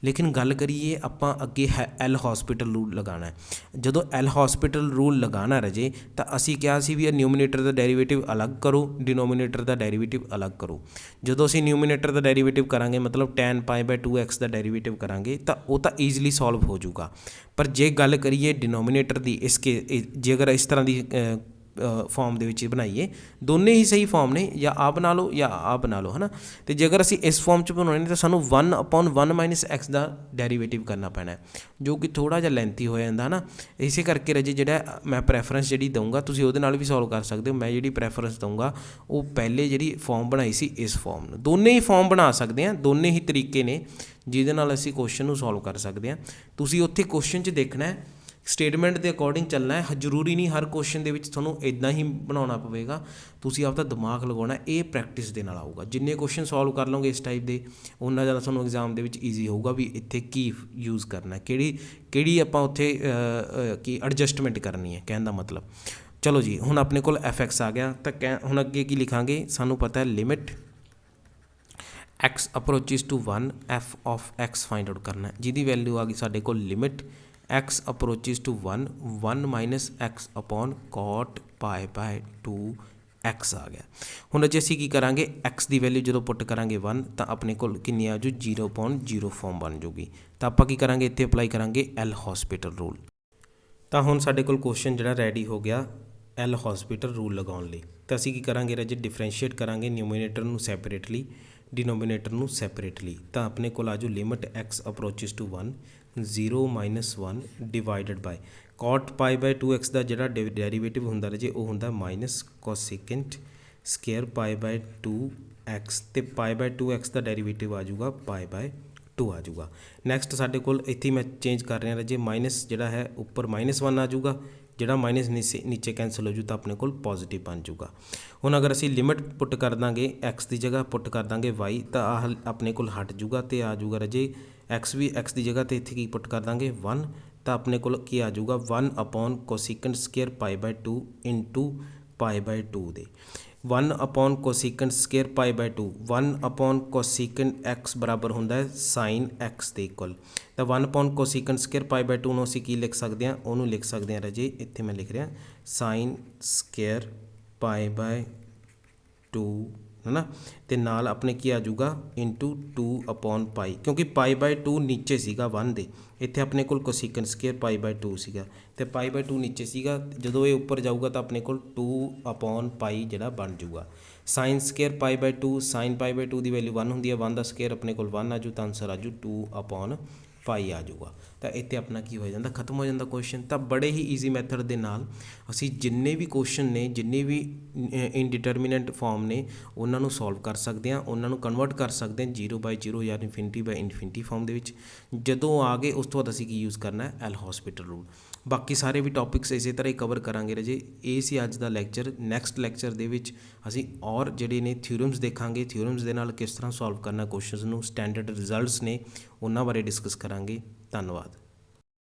A: ਲੇਕਿਨ ਗੱਲ ਕਰੀਏ ਆਪਾਂ ਅੱਗੇ ਐਲ ਹੌਸਪੀਟਲ ਰੂਲ ਲਗਾਉਣਾ ਹੈ। ਜਦੋਂ ਐਲ ਹੌਸਪੀਟਲ ਰੂਲ ਲਗਾਉਣਾ ਰਾਜੇ ਤਾਂ ਅਸੀਂ ਕਿਹਾ ਸੀ ਵੀ ਨਿਊਮੀਨੇਟਰ ਦਾ ਡੈਰੀਵੇਟਿਵ ਅਲੱਗ ਕਰੋ, ਡਿਨੋਮੀਨੇਟਰ ਦਾ ਡੈਰੀਵੇਟਿਵ ਅਲੱਗ ਕਰੋ। ਜਦੋਂ ਅਸੀਂ ਨਿਊਮੀਨੇਟਰ ਦਾ ਡੈਰੀਵੇਟਿਵ ਕਰਾਂਗੇ ਮਤਲਬ tan π/2x ਦਾ ਡੈਰੀਵੇਟਿਵ ਕਰਾਂਗੇ ਤਾਂ ਉਹ ਤਾਂ ਈਜ਼ੀਲੀ ਸੋਲਵ ਹੋ ਜਾਊਗਾ। ਪਰ ਜੇ ਗੱਲ ਕਰੀਏ ਡਿਨੋਮੀਨੇਟਰ ਦੀ ਜੇ ਅਗਰ ਇਸ ਤਰ੍ਹਾਂ ਦੀ ਫਾਰਮ ਦੇ ਵਿੱਚ ਬਣਾਈਏ, ਦੋਨੇ ਹੀ ਸਹੀ ਫਾਰਮ ਨੇ, ਜਾਂ ਆ ਬਣਾ ਲਓ ਜਾਂ ਆ ਬਣਾ ਲਓ ਹੈ ਨਾ। ਅਤੇ ਜੇ ਅਗਰ ਅਸੀਂ ਇਸ ਫਾਰਮ 'ਚ ਬਣਾਉਣੇ ਤਾਂ ਸਾਨੂੰ 1/1 - x ਦਾ ਡੈਰੀਵੇਟਿਵ ਕਰਨਾ ਪੈਣਾ, ਜੋ ਕਿ ਥੋੜ੍ਹਾ ਜਿਹਾ ਲੈਂਥੀ ਹੋ ਜਾਂਦਾ ਹੈ ਨਾ। ਇਸੇ ਕਰਕੇ ਰਾਜੇ ਜਿਹੜਾ ਮੈਂ ਪ੍ਰੈਫਰੈਂਸ ਜਿਹੜੀ ਦਊਂਗਾ ਤੁਸੀਂ ਉਹਦੇ ਨਾਲ ਵੀ ਸੋਲਵ ਕਰ ਸਕਦੇ ਹੋ। ਮੈਂ ਜਿਹੜੀ ਪ੍ਰੈਫਰੈਂਸ ਦਊਂਗਾ ਉਹ ਪਹਿਲੇ ਜਿਹੜੀ ਫਾਰਮ ਬਣਾਈ ਸੀ ਇਸ ਫਾਰਮ ਨੂੰ। ਦੋਨੇ ਹੀ ਫਾਰਮ ਬਣਾ ਸਕਦੇ ਹਾਂ, ਦੋਨੇ ਹੀ ਤਰੀਕੇ ਨੇ ਜਿਹਦੇ ਨਾਲ ਅਸੀਂ ਕੁਐਸਚਨ ਨੂੰ ਸੋਲਵ ਕਰ ਸਕਦੇ ਹਾਂ। ਤੁਸੀਂ ਉੱਥੇ ਕੁਐਸਚਨ 'ਚ ਦੇਖਣਾ ਹੈ ਸਟੇਟਮੈਂਟ ਦੇ ਅਕੋਰਡਿੰਗ ਚੱਲਣਾ ਹੈ। ਜ਼ਰੂਰੀ ਨਹੀਂ ਹਰ ਕੁਐਸਚਨ ਦੇ ਵਿੱਚ ਤੁਹਾਨੂੰ ਇਦਾਂ ਹੀ ਬਣਾਉਣਾ ਪਵੇਗਾ, ਤੁਸੀਂ ਆਪਦਾ ਦਿਮਾਗ ਲਗਾਉਣਾ। ਇਹ ਪ੍ਰੈਕਟਿਸ ਦੇ ਨਾਲ ਆਊਗਾ। ਜਿੰਨੇ ਕੁਐਸਚਨ ਸੋਲਵ ਕਰ ਲਓਗੇ ਇਸ ਟਾਈਪ ਦੇ, ਉਨਾ ਜ਼ਿਆਦਾ ਤੁਹਾਨੂੰ ਐਗਜ਼ਾਮ ਦੇ ਵਿੱਚ ਈਜ਼ੀ ਹੋਊਗਾ ਵੀ ਇੱਥੇ ਕੀ ਯੂਜ਼ ਕਰਨਾ, ਕਿਹੜੀ ਆਪਾਂ ਉੱਥੇ ਕੀ ਐਡਜਸਟਮੈਂਟ ਕਰਨੀ ਹੈ, ਕਹਿਣ ਦਾ ਮਤਲਬ। ਚਲੋ ਜੀ, ਹੁਣ ਆਪਣੇ ਕੋਲ fx ਆ ਗਿਆ, ਤਾਂ ਹੁਣ ਅੱਗੇ ਕੀ ਲਿਖਾਂਗੇ, ਸਾਨੂੰ ਪਤਾ ਹੈ limit x approaches to 1 f of x find out ਕਰਨਾ, ਜਿਹਦੀ ਵੈਲਿਊ ਆ ਗਈ ਸਾਡੇ ਕੋਲ limit x approaches to 1 minus x upon cot pi by 2 x ਆ ਗਿਆ। ਹੁਣ ਜੇ ਅਸੀਂ ਕੀ ਕਰਾਂਗੇ, x ਦੀ ਵੈਲਿਊ ਜਦੋਂ ਪੁੱਟ ਕਰਾਂਗੇ 1 ਤਾਂ ਆਪਣੇ ਕੋਲ ਕਿੰਨੀ ਆ ਜੂ 0.0 ਫਾਰਮ ਬਣ ਜੂਗੀ। ਤਾਂ ਆਪਾਂ ਕੀ ਕਰਾਂਗੇ, ਇੱਥੇ ਅਪਲਾਈ ਕਰਾਂਗੇ ਐਲ ਹੌਸਪੀਟਲ ਰੂਲ। ਤਾਂ ਹੁਣ ਸਾਡੇ ਕੋਲ ਕੁਐਸਚਨ ਜਿਹੜਾ ਰੈਡੀ ਹੋ ਗਿਆ ਐਲ ਹੌਸਪੀਟਲ ਰੂਲ ਲਗਾਉਣ ਲਈ। ਤਾਂ ਅਸੀਂ ਕੀ ਕਰਾਂਗੇ ਰਾਜੇ, ਡਿਫਰੈਂਸ਼ੀਏਟ ਕਰਾਂਗੇ ਨਿਊਮੀਨੇਟਰ ਨੂੰ ਸੈਪਰੇਟਲੀ, ਡਿਨੋਮੀਨੇਟਰ ਨੂੰ ਸੈਪਰੇਟਲੀ। ਤਾਂ ਆਪਣੇ ਕੋਲ ਆ ਜੂ limit x approaches to 1 0 minus 1 divided by cot pi by 2x ਦਾ ਜਿਹੜਾ ਡੈਰੀਵੇਟਿਵ ਹੁੰਦਾ ਰਾਜੇ ਉਹ ਹੁੰਦਾ minus ਕੋਸਿਕੈਂਟ square Bhai by 2x, ਅਤੇ ਪਾਈ ਬਾਈ 2x ਦਾ ਡੈਰੀਵੇਟਿਵ ਆ ਜੂਗਾ ਪਾਈ ਬਾਈ 2 ਆ ਜੂਗਾ। ਨੈਕਸਟ ਸਾਡੇ ਕੋਲ ਇੱਥੇ ਮੈਂ ਚੇਂਜ ਕਰ ਰਿਹਾ ਰਾਜੇ, ਮਾਈਨਸ ਜਿਹੜਾ ਹੈ ਉੱਪਰ -1 ਆ ਜੂਗਾ, ਜਿਹੜਾ ਮਾਈਨਸ ਨੀਚੇ ਕੈਂਸਲ ਹੋ ਜੂ ਤਾਂ ਆਪਣੇ ਕੋਲ ਪੋਜ਼ੀਟਿਵ ਬਣ ਜੂਗਾ। ਹੁਣ ਅਗਰ ਅਸੀਂ ਲਿਮਿਟ ਪੁੱਟ ਕਰ ਦਾਂਗੇ x ਦੀ ਜਗ੍ਹਾ ਪੁੱਟ ਕਰ ਦਾਂਗੇ y, ਤਾਂ ਆਹ ਆਪਣੇ ਕੋਲ ਹਟ ਜੂਗਾ ਅਤੇ ਆ ਜੂਗਾ ਰਾਜੇ x ਵੀ x ਦੀ ਜਗ੍ਹਾ 'ਤੇ ਇੱਥੇ ਕੀ ਪੁੱਟ ਕਰ ਦਾਂਗੇ 1, ਤਾਂ ਆਪਣੇ ਕੋਲ ਕੀ ਆ ਜੂਗਾ 1 ਅਪੋਨ ਕੋਸਿਕੈਂਟ ਸਕੇਅਰ ਪਾਈ ਬਾਈ 2 ਇੰਟੂ ਪਾਈ ਬਾਈ 2 ਦੇ 1 ਅਪੋਨ ਕੋਸਿਕੈਂਟ ਸਕੇਅਰ ਪਾਈ ਬਾਈ 2, 1 ਅਪੋਨ ਕੋਸਿਕੈਂਟ x ਬਰਾਬਰ ਹੁੰਦਾ ਹੈ ਸਾਈਨ x ਦੇ ਇਕੁਅਲ। ਤਾਂ 1 ਅਪੋਨ ਕੋਸਿਕੈਂਟ ਸਕੇਅਰ ਪਾਈ ਬਾਈ 2 ਨੂੰ ਅਸੀਂ ਕੀ ਲਿਖ ਸਕਦੇ ਹਾਂ, ਉਹਨੂੰ ਲਿਖ ਸਕਦੇ ਹਾਂ ਰਾਜੇ, ਇੱਥੇ ਮੈਂ ਲਿਖ ਰਿਹਾ ਸਾਈਨ ਸਕੇਅਰ ਪਾਈ ਬਾਈ 2 ਹੈ ਨਾ, ਅਤੇ ਨਾਲ ਆਪਣੇ ਕੀ ਆ ਜੂਗਾ ਇੰਟੂ 2 ਅਪੋਨ ਪਾਈ, ਕਿਉਂਕਿ ਪਾਈ ਬਾਈ 2 ਨੀਚੇ ਸੀਗਾ 1 ਦੇ, ਇੱਥੇ ਆਪਣੇ ਕੋਲ ਕੋਸਿਕੈਂਟ ਸਕੇਅਰ ਪਾਈ ਬਾਈ 2 ਸੀਗਾ, ਅਤੇ ਪਾਈ ਬਾਈ 2 ਨੀਚੇ ਸੀਗਾ। ਜਦੋਂ ਇਹ ਉੱਪਰ ਜਾਊਗਾ ਤਾਂ ਆਪਣੇ ਕੋਲ 2 ਅਪੋਨ ਪਾਈ ਜਿਹੜਾ ਬਣ ਜੂਗਾ। ਸਾਈਨ ਸਕੇਅਰ ਪਾਈ ਬਾਈ 2, ਸਾਈਨ ਪਾਈ ਬਾਈ 2 ਦੀ ਵੈਲਿਊ 1 ਹੁੰਦੀ ਹੈ, 1 ਦਾ ਸਕੇਅਰ ਆਪਣੇ ਕੋਲ 1 ਆ ਜੂ, ਤਾਂ ਆਨਸਰ ਆ ਜੂ 2 ਅਪੋਨ ਪਾਈ ਆ ਜੂਗਾ। ਤਾਂ ਇੱਥੇ ਆਪਣਾ ਕੀ ਹੋ ਜਾਂਦਾ, ਖਤਮ ਹੋ ਜਾਂਦਾ ਕੁਐਸਚਨ। ਤਾਂ ਬੜੇ ਹੀ ਈਜ਼ੀ ਮੈਥਡ ਦੇ ਨਾਲ ਅਸੀਂ ਜਿੰਨੇ ਵੀ ਕੁਐਸਚਨ ਨੇ, ਜਿੰਨੇ ਵੀ ਇਨਡਿਟਰਮੀਨੈਂਟ ਫਾਰਮ ਨੇ, ਉਹਨਾਂ ਨੂੰ ਸੋਲਵ ਕਰ ਸਕਦੇ ਹਾਂ, ਉਹਨਾਂ ਨੂੰ ਕਨਵਰਟ ਕਰ ਸਕਦੇ ਹਾਂ 0/0 ਜਾਂ ਇਨਫਿਨਿਟੀ ਫਾਰਮ ਦੇ ਵਿੱਚ। ਜਦੋਂ ਆ ਗਏ ਉਸ ਤੋਂ ਬਾਅਦ ਅਸੀਂ ਕੀ ਯੂਜ਼ ਕਰਨਾ ਹੈ, ਐਲ ਹੌਸਪੀਟਲ ਰੂਲ। ਬਾਕੀ ਸਾਰੇ ਵੀ ਟੌਪਿਕਸ ਇਸੇ ਤਰ੍ਹਾਂ ਹੀ ਕਵਰ ਕਰਾਂਗੇ ਰਾਜੇ। ਇਹ ਸੀ ਅੱਜ ਦਾ ਲੈਕਚਰ। ਨੈਕਸਟ ਲੈਕਚਰ ਦੇ ਵਿੱਚ ਅਸੀਂ ਔਰ ਜਿਹੜੇ ਨੇ ਥਿਊਰਮਸ ਦੇਖਾਂਗੇ, ਥਿਊਰਮਸ ਦੇ ਨਾਲ ਕਿਸ ਤਰ੍ਹਾਂ ਸੋਲਵ ਕਰਨਾ ਕੁਐਸਚਨਸ ਨੂੰ, ਸਟੈਂਡਰਡ ਰਿਜ਼ਲਟਸ ਨੇ ਉਹਨਾਂ ਬਾਰੇ ਡਿਸਕਸ ਕਰਾਂਗੇ। ਧੰਨਵਾਦ।